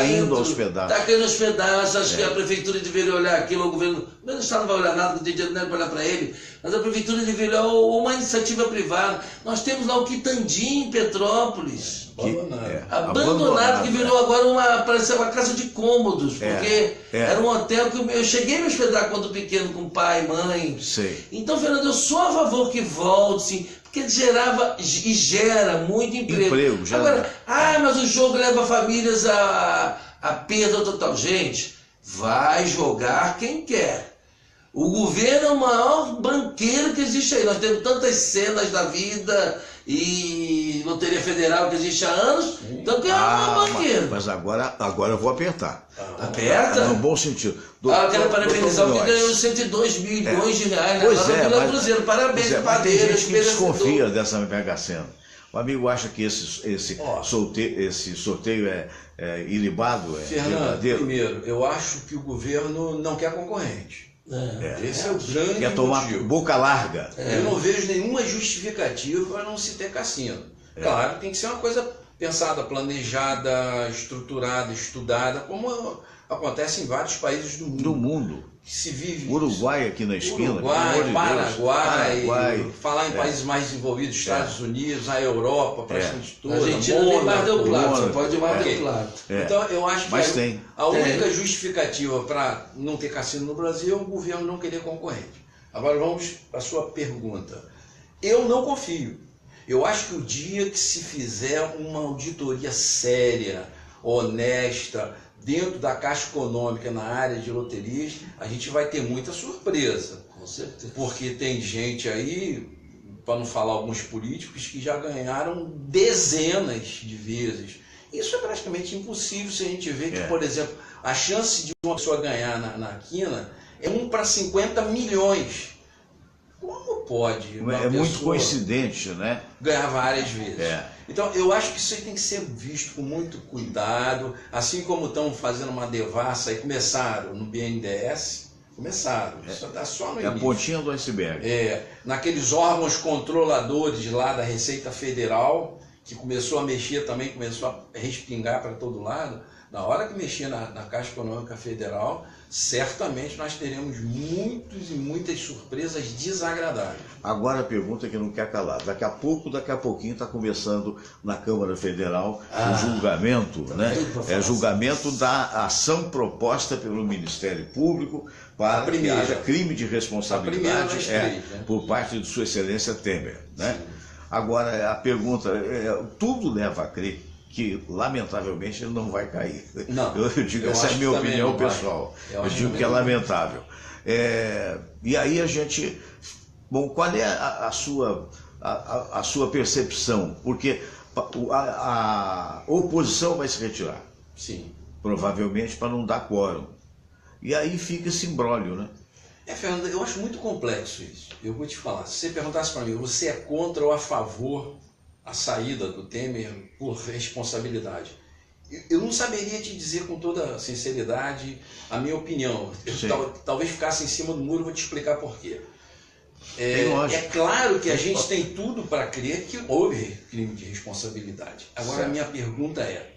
caindo aos pedaços, acho que a prefeitura deveria olhar aquilo, o governo, o Estado não vai olhar nada, não tem dinheiro para olhar para ele, mas a prefeitura deveria olhar uma iniciativa privada. Nós temos lá o Quitandinho em Petrópolis, abandonado, que virou agora parece uma casa de cômodos, porque era um hotel que eu cheguei a me hospedar quando pequeno com pai, mãe. Então, Fernando, eu sou a favor que volte, sim, porque gerava e gera muito emprego. Agora, mas o jogo leva famílias a perda total. Gente, vai jogar quem quer. O governo é o maior banqueiro que existe aí. Nós temos tantas cenas da vida e Loteria Federal que existe há anos. Então quem é o maior banqueiro? Mas agora eu vou apertar. Aperta? No bom sentido. Eu quero parabenizar o que ganhou 102 milhões de reais na Vila Cruzeiro. Parabéns, tem gente que desconfia dessa Mega Sena. O amigo acha que esse sorteio é ilibado, verdadeiro? Primeiro, eu acho que o governo não quer concorrente. Esse é o grande quer tomar motivo. Boca larga. Eu não vejo nenhuma justificativa para não se ter cassino. Claro, tem que ser uma coisa pensada, planejada, estruturada, estudada, como acontece em vários países do mundo. Que se vive Uruguai aqui na esquina. Uruguai, Paraguai, falar em países mais desenvolvidos, Estados Unidos, a Europa, praticamente toda. A Argentina tem Mar del Plata, só pode ir Mar del Plata. Então eu acho que a única justificativa para não ter cassino no Brasil é o governo não querer concorrente. Agora vamos para a sua pergunta. Eu não confio. Eu acho que o dia que se fizer uma auditoria séria, honesta, dentro da Caixa Econômica na área de loterias, a gente vai ter muita surpresa. certeza. Porque tem gente aí, para não falar alguns políticos, que já ganharam dezenas de vezes. Isso é praticamente impossível se a gente vê que, por exemplo, a chance de uma pessoa ganhar na quina é 1 para 50 milhões. Como pode uma É muito pessoa coincidente, né? ganhar várias vezes? É. Então, eu acho que isso aí tem que ser visto com muito cuidado, assim como estão fazendo uma devassa e começaram no BNDES, isso está só no É a início. pontinha do iceberg. Naqueles órgãos controladores lá da Receita Federal, que começou a mexer também, começou a respingar para todo lado. Na hora que mexer na Caixa Econômica Federal, certamente nós teremos muitas e muitas surpresas desagradáveis. Agora a pergunta que não quer calar. Daqui a pouquinho está começando na Câmara Federal o julgamento, né? Julgamento da ação proposta pelo Ministério Público para que haja crime de responsabilidade por parte de Sua Excelência Temer, né? Agora a pergunta, tudo leva a crer que, lamentavelmente, ele não vai cair. Não, eu digo, essa é a minha opinião pessoal. Eu digo que é lamentável. E aí a gente... Bom, qual é a sua percepção? Porque a oposição vai se retirar. Sim. Provavelmente para não dar quórum. E aí fica esse imbróglio, né? Fernando, eu acho muito complexo isso. Eu vou te falar, se você perguntasse para mim, você é contra ou a favor a saída do Temer por responsabilidade? Eu não saberia te dizer com toda sinceridade a minha opinião. Talvez ficasse em cima do muro, vou te explicar por quê. É claro que a gente tem tudo para crer que houve crime de responsabilidade. Agora a minha pergunta é,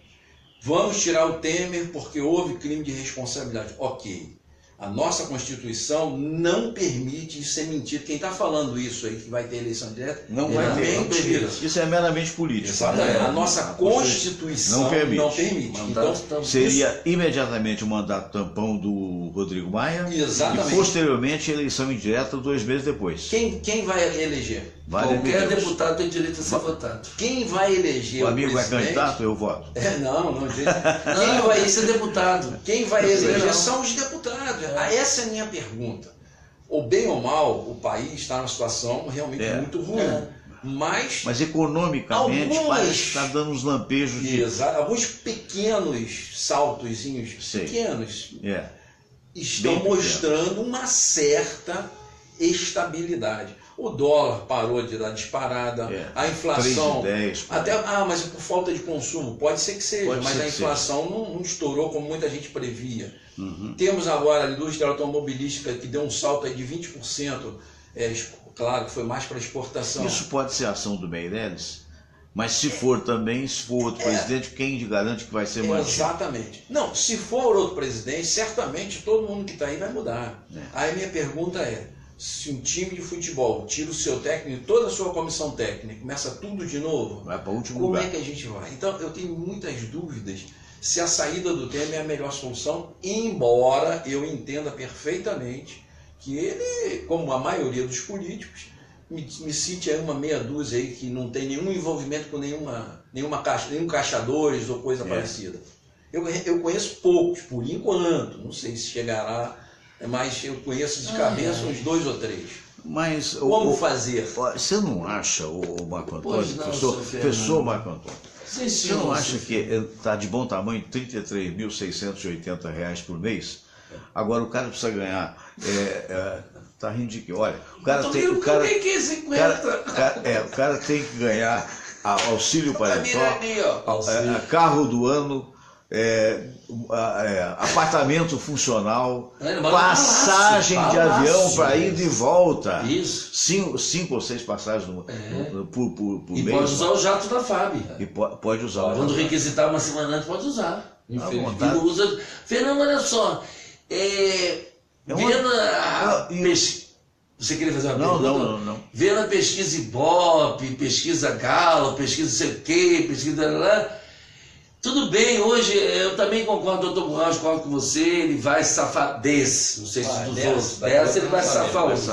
vamos tirar o Temer porque houve crime de responsabilidade? Ok. A nossa Constituição não permite isso, é mentira. Quem está falando isso aí, que vai ter eleição direta, não vai ter. Mentira. Isso é meramente político. Exatamente. A nossa Constituição não permite. Então, seria imediatamente o mandato tampão do Rodrigo Maia. Exatamente. E posteriormente eleição indireta 2 meses depois. Quem vai eleger? Qualquer deputado tem direito a ser votado. Quem vai eleger o amigo é candidato, eu voto. Não. Quem vai ser deputado? Quem vai eleger são os deputados. Essa é a minha pergunta. Ou bem ou mal, o país está numa situação realmente muito ruim. Mas economicamente parece que está dando uns lampejos de... Alguns pequenos saltozinhos, pequenos, estão mostrando uma certa estabilidade. O dólar parou de dar disparada, a inflação... 3,10, mas por falta de consumo, pode ser que seja, mas a inflação não estourou como muita gente previa. Temos agora a indústria automobilística que deu um salto aí de 20%, claro que foi mais para exportação. Isso pode ser ação do Meirelles? Mas se for outro presidente, quem garante que vai ser mantido? Exatamente. Não, se for outro presidente, certamente todo mundo que está aí vai mudar. Aí a minha pergunta é, se um time de futebol tira o seu técnico e toda a sua comissão técnica, começa tudo de novo, vai para o último lugar. Como é que a gente vai? Então eu tenho muitas dúvidas se a saída do Temer é a melhor solução, embora eu entenda perfeitamente que ele, como a maioria dos políticos, me cite aí uma meia dúzia aí que não tem nenhum envolvimento com nenhum caixadores ou coisa parecida. Eu conheço poucos, por enquanto, não sei se chegará, mas eu conheço de cabeça uns 2 ou 3. Mas como fazer? Você não acha, o Marco Antônio, professor Marco Antônio, você não acha que está de bom tamanho R$ 33.680 por mês? Agora o cara precisa ganhar... Tá rindo de que? Olha, o cara tem que ganhar auxílio parental, carro do ano, apartamento funcional, passagem de avião para ir e volta. Isso. 5 ou 6 passagens por mês. E pode usar o jato da FAB. E pode usar o jato. Quando requisitar uma semana antes, pode usar. Usa. Fernando, olha só. Você queria fazer uma pergunta? Não. Vendo a pesquisa Ibope, pesquisa Gallup, pesquisa não sei o quê, pesquisa lá. Tudo bem, hoje eu também concordo, doutor Burrão, concordo com você, ele vai safar desse, não sei se dos outros, dessa ele vai safar hoje.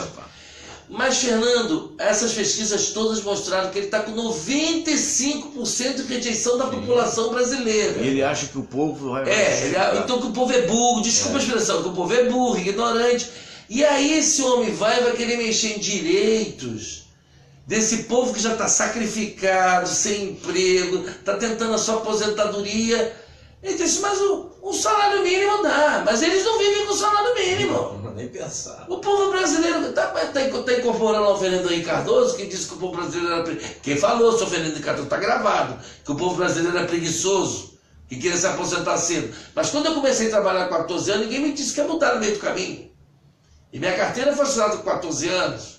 Mas, Fernando, essas pesquisas todas mostraram que ele está com 95% de rejeição da população brasileira. E ele acha que o povo vai... então que o povo é burro, desculpa a expressão, que o povo é burro, ignorante. E aí esse homem vai querer mexer em direitos desse povo que já está sacrificado, sem emprego, está tentando a sua aposentadoria. Ele disse, mas o salário mínimo dá, mas eles não vivem com o salário mínimo. Não, nem pensar. O povo brasileiro está incorporando ao Fernando Henrique Cardoso, que disse que o povo brasileiro era preguiçoso. Quem falou, seu Fernando Henrique Cardoso, está gravado, que o povo brasileiro era preguiçoso, que queria se aposentar cedo. Mas quando eu comecei a trabalhar com 14 anos, ninguém me disse que ia mudar no meio do caminho. E minha carteira foi assinada com 14 anos.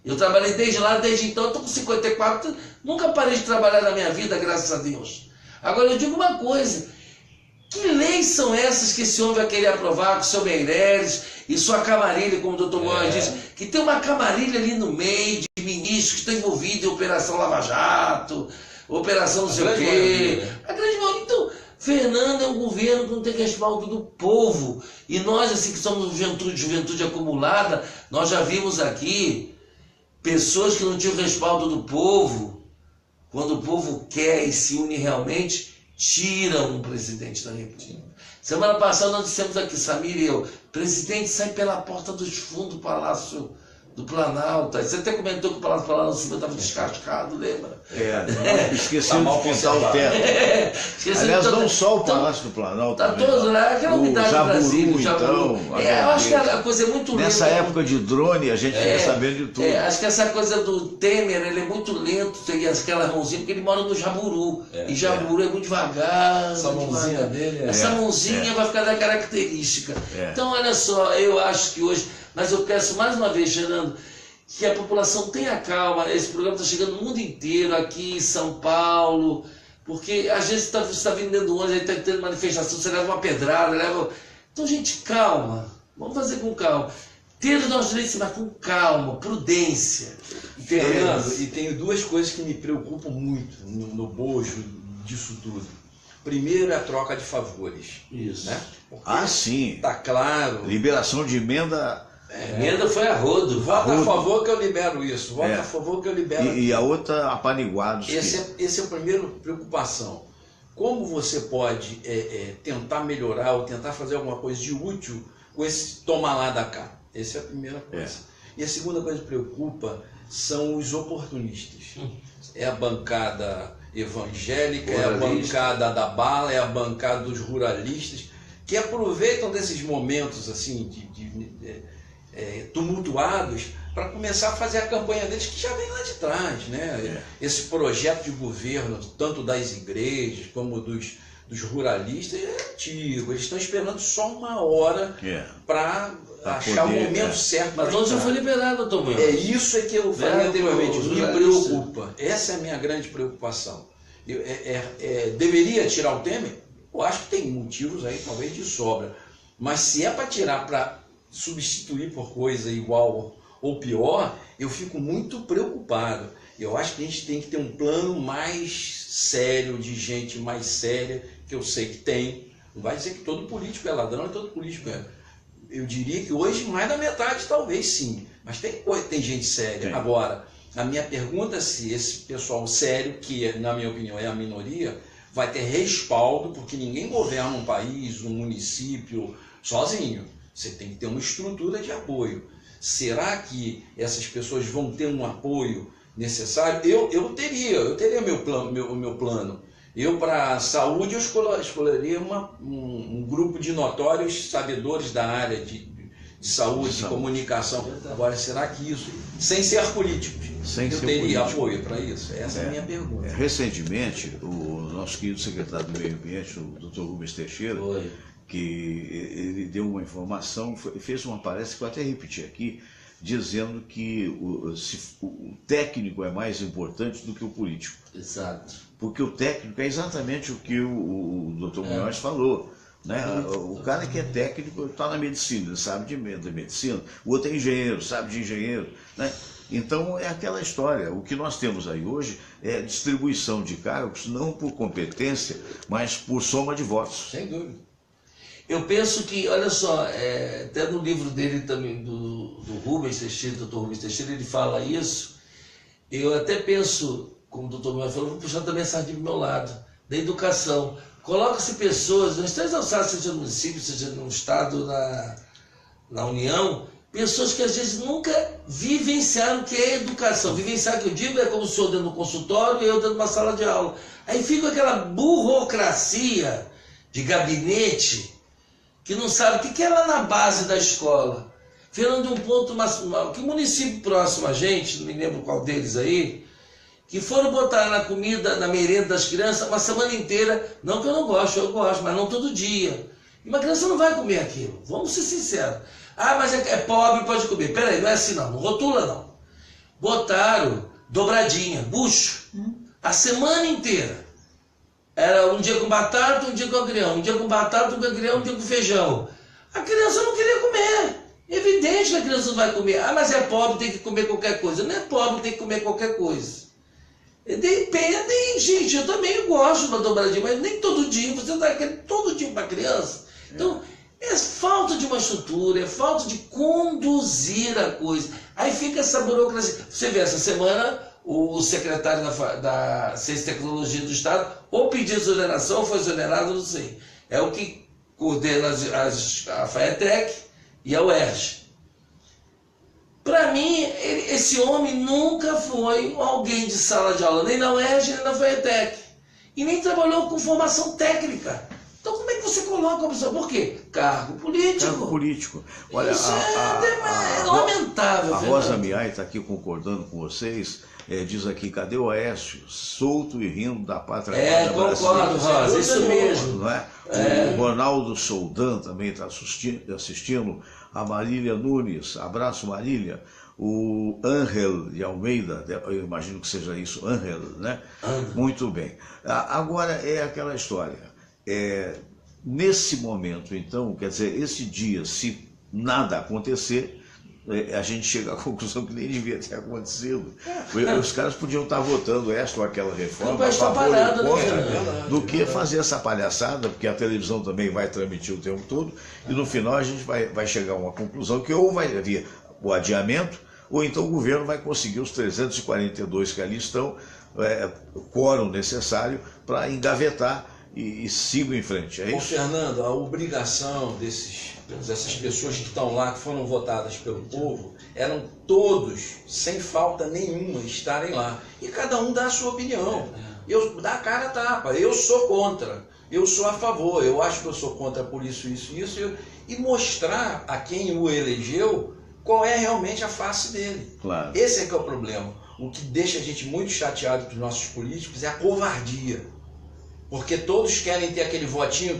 Eu trabalhei desde lá, desde então, estou com 54, nunca parei de trabalhar na minha vida, graças a Deus. Agora eu digo uma coisa, que leis são essas que esse homem vai querer aprovar com o seu Meirelles e sua camarilha, como o doutor Moraes disse, que tem uma camarilha ali no meio de ministros que estão envolvidos em Operação Lava Jato, Operação não sei o quê. A grande maioria. Então, Fernando é um governo que não tem respaldo do povo. E nós, assim, que somos juventude acumulada, nós já vimos aqui pessoas que não tinham respaldo do povo, quando o povo quer e se une realmente, tiram um presidente da República. Semana passada nós dissemos aqui, Samir e eu, presidente sai pela porta dos fundos do Palácio do Planalto. Você até comentou que o Palácio do Planalto estava descascado, lembra? Esquecemos de pintar o teto. Aliás, não só o Palácio do Planalto. Está todo lá, aquela unidade do Brasil, o Jaburu. Eu acho que a coisa é muito lenta. Nessa época de drone, a gente fica sabendo de tudo. Acho que essa coisa do Temer, ele é muito lento, tem aquela mãozinha, porque ele mora no Jaburu. E Jaburu é muito devagar. Essa mãozinha dele Essa mãozinha vai ficar da característica. Então, olha só, eu acho que hoje... Mas eu peço mais uma vez, Fernando, que a população tenha calma. Esse programa está chegando no mundo inteiro, aqui em São Paulo, porque às vezes você está vindo dentro do ônibus, aí está tendo manifestação, você leva uma pedrada, Então, gente, calma. Vamos fazer com calma. Ter os nossos direitos, mas com calma, prudência. Fernando, e tenho duas coisas que me preocupam muito no bojo disso tudo. Primeiro é a troca de favores. Isso. Né? Sim. Tá claro. Liberação de emenda. Emenda foi a rodo. Vota a favor que eu libero isso. Vota a favor que eu libero. E a outra, apaniguados. Esse é a primeira preocupação. Como você pode tentar melhorar ou tentar fazer alguma coisa de útil com esse toma lá da cá? Essa é a primeira coisa. E a segunda coisa que preocupa são os oportunistas. É a bancada evangélica, é a bancada da bala, é a bancada dos ruralistas, que aproveitam desses momentos assim tumultuados para começar a fazer a campanha deles, que já vem lá de trás, né? Esse projeto de governo, tanto das igrejas como dos ruralistas, é antigo. Eles estão esperando só uma hora para achar o momento certo. Mas onde já foi liberado, doutor Moraes? É isso que eu falei anteriormente, me preocupa. Essa é a minha grande preocupação. Deveria tirar o Temer? Eu acho que tem motivos aí, talvez de sobra. Mas se é para tirar, para substituir por coisa igual ou pior, eu fico muito preocupado. Eu acho que a gente tem que ter um plano mais sério, de gente mais séria, que eu sei que tem. Não vai dizer que todo político é ladrão e todo político é. Eu diria que hoje mais da metade talvez sim, mas tem gente séria. Sim. Agora, a minha pergunta é se esse pessoal sério, que na minha opinião é a minoria, vai ter respaldo, porque ninguém governa um país, um município sozinho. Você tem que ter uma estrutura de apoio. Será que essas pessoas vão ter um apoio necessário? Eu teria meu plano. Eu, para a saúde, eu escolheria um grupo de notórios sabedores da área de saúde, de comunicação. Agora, será que isso, sem ser políticos, eu teria apoio para isso? Essa é a minha pergunta. Recentemente, o nosso querido secretário do Meio Ambiente, o Dr. Rubens Teixeira, que ele deu uma informação, fez uma palestra que eu até repeti aqui, dizendo que o técnico é mais importante do que o político. Exato. Porque o técnico é exatamente o que o Dr. Munhoz falou. Né? O cara que é técnico está na medicina, ele sabe de medicina. O outro é engenheiro, sabe de engenheiro. Né? Então é aquela história. O que nós temos aí hoje é distribuição de cargos, não por competência, mas por soma de votos. Sem dúvida. Eu penso que, olha só, até no livro dele também, do Rubens Teixeira, Dr. Rubens Teixeira, ele fala isso. Eu até penso, como o doutor Moraes falou, vou puxar também a sardinha do meu lado, da educação. Coloca-se pessoas, nas três alçadas, seja no município, seja no estado, na União, pessoas que às vezes nunca vivenciaram o que é educação. Vivenciar, que eu digo, é como o senhor dentro do consultório e eu dentro de uma sala de aula. Aí fica aquela burocracia de gabinete que não sabe o que é lá na base da escola. Fernando, de um ponto, que município próximo a gente, não me lembro qual deles aí, que foram botar na comida, na merenda das crianças, uma semana inteira, não que eu não gosto, eu gosto, mas não todo dia. E uma criança não vai comer aquilo, vamos ser sinceros. Ah, mas é pobre, pode comer. Peraí, não é assim não rotula não. Botaram dobradinha, bucho, a semana inteira. Era um dia com batata, um dia com agrião, um dia com batata, um dia com agrião, um dia com feijão. A criança não queria comer. Evidente que a criança não vai comer. Ah, mas é pobre, tem que comer qualquer coisa. Não é pobre, tem que comer qualquer coisa. Depende, gente, eu também gosto de uma dobradinha, mas nem todo dia, você dá todo dia para criança. Então, é falta de uma estrutura, é falta de conduzir a coisa. Aí fica essa burocracia. Você vê, essa semana, o secretário da Ciência e Tecnologia do Estado ou pediu exoneração ou foi exonerado, não sei. É o que coordena a FAETEC e a UERJ. Para mim, esse homem nunca foi alguém de sala de aula, nem na UERJ, nem na FAETEC. E nem trabalhou com formação técnica. Então como é que você coloca a pessoa? Por quê? Cargo político. Cargo político. Olha, isso é lamentável. A Rosa Miai está aqui concordando com vocês. Diz aqui, cadê o Aécio? Solto e rindo da pátria. Concordo, Rosa, isso mesmo. Não é? O Ronaldo Soldan também está assistindo. A Marília Nunes, abraço Marília. O Ángel de Almeida, eu imagino que seja isso, Ángel, né? Muito bem. Agora é aquela história. Nesse momento, então, quer dizer, esse dia, se nada acontecer, a gente chega à conclusão que nem devia ter acontecido. Os caras podiam estar votando esta ou aquela reforma a favor ou contra, do que fazer essa palhaçada, porque a televisão também vai transmitir o tempo todo, e no final a gente vai chegar a uma conclusão que ou vai haver o adiamento, ou então o governo vai conseguir os 342 que ali estão, o quórum necessário para engavetar e sigo em frente. É isso? Fernando, a obrigação dessas pessoas que estão lá, que foram votadas pelo povo, eram todos, sem falta nenhuma, estarem lá. E cada um dá a sua opinião. Dá a cara a tapa. Eu sou contra, eu sou a favor, eu acho que eu sou contra por isso, e mostrar a quem o elegeu qual é realmente a face dele. Claro. Esse é que é o problema. O que deixa a gente muito chateado com os nossos políticos é a covardia. Porque todos querem ter aquele votinho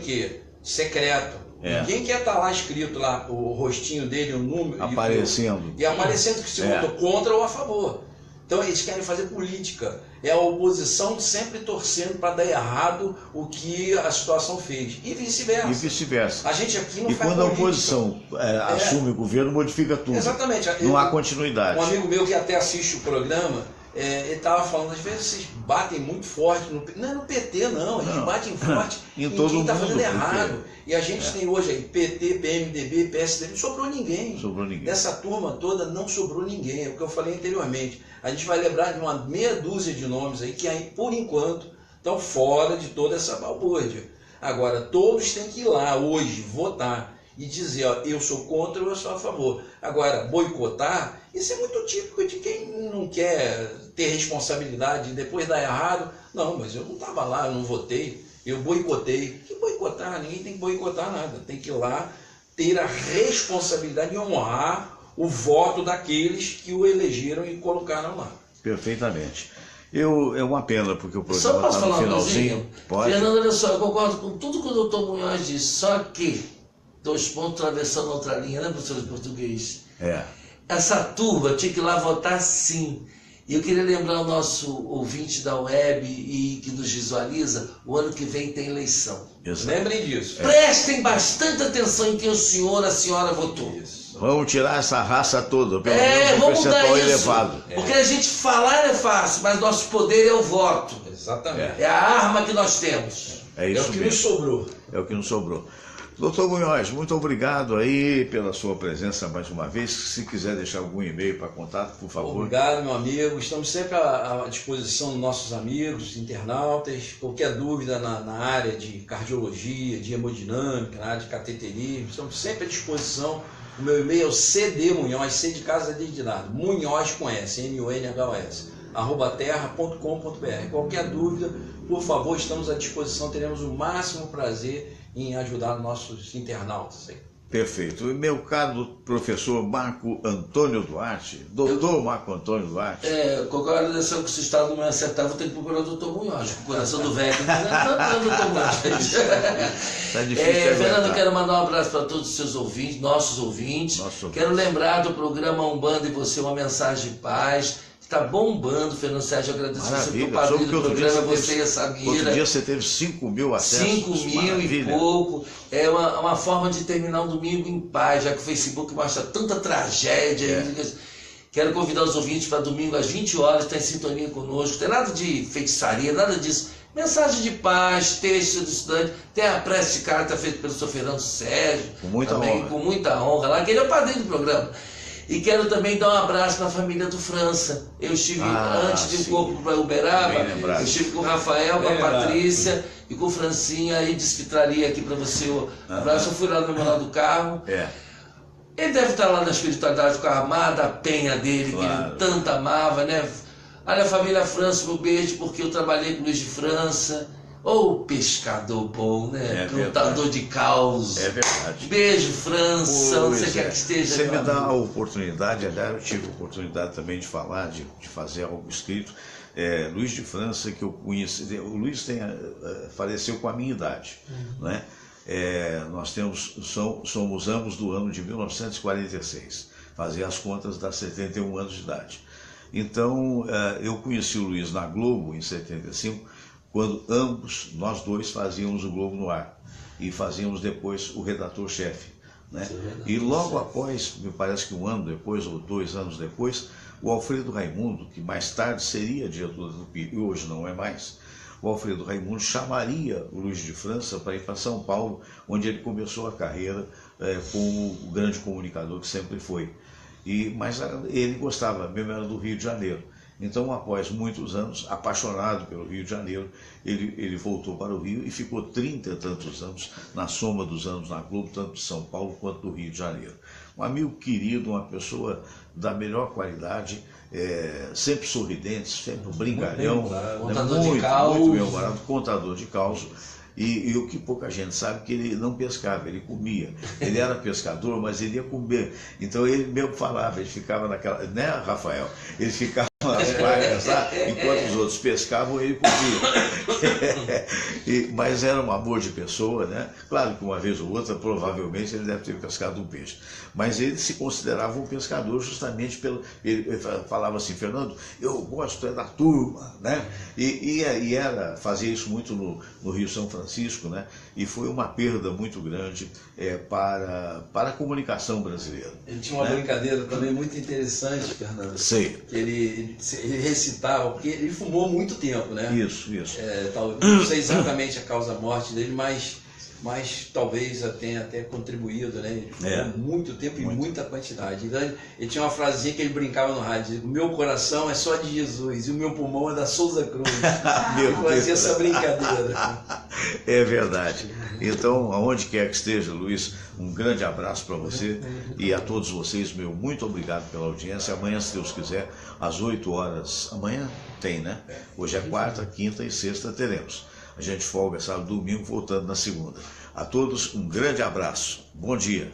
secreto. Ninguém quer estar lá escrito lá o rostinho dele, o número. Aparecendo. E aparecendo que se votou contra ou a favor. Então eles querem fazer política. É a oposição sempre torcendo para dar errado o que a situação fez. E vice-versa. A gente aqui não faz política. E quando a oposição assume o governo, modifica tudo. Exatamente. Não há continuidade. Um amigo meu que até assiste o programa, ele estava falando, às vezes vocês batem muito forte, não é no PT não, a gente bate forte em quem está fazendo errado. E a gente tem hoje aí PT, PMDB, PSD, não sobrou ninguém. Dessa turma toda não sobrou ninguém, é o que eu falei anteriormente. A gente vai lembrar de uma meia dúzia de nomes aí que aí, por enquanto, estão fora de toda essa balbúrdia. Agora, todos têm que ir lá hoje votar e dizer, eu sou contra ou eu sou a favor. Agora, boicotar, isso é muito típico de quem não quer ter responsabilidade e depois dar errado. Não, mas eu não estava lá, eu não votei, eu boicotei. Que boicotar? Ninguém tem que boicotar nada. Tem que ir lá ter a responsabilidade de honrar o voto daqueles que o elegeram e colocaram lá. Perfeitamente. É uma pena, porque o programa só posso está no falar finalzinho. Pode? Fernando, olha só, eu concordo com tudo que o doutor Munhoz disse, só que, 2 pontos atravessando outra linha, né, professor de português? Essa turma tinha que ir lá votar sim. E eu queria lembrar o nosso ouvinte da web e que nos visualiza, o ano que vem tem eleição. Lembrem disso. Prestem bastante atenção em quem a senhora votou. Vamos tirar essa raça toda, pelo menos um percentual elevado. Porque a gente falar é fácil, mas nosso poder é o voto. Exatamente. É a arma que nós temos. É isso o que mesmo. nos sobrou. É o que nos sobrou. Doutor Munhoz, muito obrigado aí pela sua presença mais uma vez. Se quiser deixar algum e-mail para contato, por favor. Obrigado, meu amigo. Estamos sempre à disposição dos nossos amigos, internautas. Qualquer dúvida na área de cardiologia, de hemodinâmica, na área de cateterismo, estamos sempre à disposição O meu e-mail é o cdmunhoz, C de casa, D de nada, Munhoz com S, M-U-N-H-O-S, @terra.com.br. Qualquer dúvida, por favor, estamos à disposição, teremos o máximo prazer em ajudar nossos internautas aí. Perfeito. E meu caro professor Marco Antônio Duarte, doutor Marco Antônio Duarte. Qualquer organização que o estado não me acertar, vou ter que procurar o doutor Munhoz, com o coração do velho. Não, doutor Munhoz. Tá difícil Fernando, eu quero mandar um abraço para todos os seus ouvintes, nossos ouvintes. Quero lembrar do programa Umbanda e Você, uma mensagem de paz. Está bombando, Fernando Sérgio, agradeço você por padrinho do programa, você e a Samira. Outro dia você teve 5 mil acessos. 5 mil e pouco. É uma forma de terminar um domingo em paz, já que o Facebook mostra tanta tragédia. Quero convidar os ouvintes para domingo às 20 horas, estar em sintonia conosco. Não tem nada de feitiçaria, nada disso. Mensagem de paz, texto do estudante, tem a prece de carta feita pelo Sr. Fernando Sérgio. Com muita honra. Com muita honra lá, que ele é o padrinho do programa. E quero também dar um abraço para a família do França. Eu estive, antes de ir para Uberaba, eu estive com o Rafael, com a Patrícia e com o Francinha, aí disse que traria aqui para você o abraço. Eu fui lá no memorial do carro. Ele deve estar lá na espiritualidade com a amada penha dele, que ele tanto amava, né? Olha, a família França, meu beijo, porque eu trabalhei com o Luiz de França. Pescador bom, né? Contador de caos. É verdade. Beijo, França, onde você quer que esteja. Você me dá a oportunidade, aliás, eu tive a oportunidade também de falar, de fazer algo escrito. Luiz de França, que eu conheci, o Luiz faleceu com a minha idade, né? Nós somos ambos do ano de 1946, fazia as contas, dá 71 anos de idade. Então, eu conheci o Luiz na Globo em 75, quando nós dois fazíamos o Globo no Ar e fazíamos depois o redator-chefe, né? E logo após, me parece que um ano depois ou 2 anos depois, o Alfredo Raimundo, que mais tarde seria diretor da Tupi e hoje não é mais, o Alfredo Raimundo chamaria o Luiz de França para ir para São Paulo, onde ele começou a carreira como o grande comunicador que sempre foi. Mas ele gostava, mesmo era do Rio de Janeiro. Então, após muitos anos, apaixonado pelo Rio de Janeiro, ele voltou para o Rio e ficou 30 e tantos anos, na soma dos anos na Globo, tanto de São Paulo quanto do Rio de Janeiro. Um amigo querido, uma pessoa da melhor qualidade, sempre sorridente, sempre brincalhão, muito bem-humorado, contador de caos. E o que pouca gente sabe, que ele não pescava, ele comia. Ele era pescador, mas ele ia comer. Então ele mesmo falava, ele ficava naquela... Né, Rafael? Ele ficava nas praias lá, enquanto os outros pescavam, ele comia. Mas era um amor de pessoa, né? Claro que uma vez ou outra, provavelmente, ele deve ter pescado um peixe. Mas ele se considerava um pescador justamente pelo... Ele falava assim, Fernando, eu gosto da turma, né? E fazia isso muito no Rio São Francisco, né? E foi uma perda muito grande para a comunicação brasileira. Ele tinha uma brincadeira também muito interessante, Fernando. Sei. Ele recitava, porque ele fumou muito tempo, né? Isso. Não sei exatamente a causa-morte dele, mas talvez tenha até contribuído, né? Ele fumou muito tempo e muita quantidade. Então, ele tinha uma frasezinha que ele brincava no rádio: o meu coração é só de Jesus e o meu pulmão é da Souza Cruz. Ele fazia essa brincadeira. É verdade. Então, aonde quer que esteja, Luiz, um grande abraço para você e a todos vocês, muito obrigado pela audiência. Amanhã, se Deus quiser, às 8 horas, amanhã tem, né? Hoje é quarta, quinta e sexta teremos. A gente folga sábado e domingo, voltando na segunda. A todos um grande abraço. Bom dia.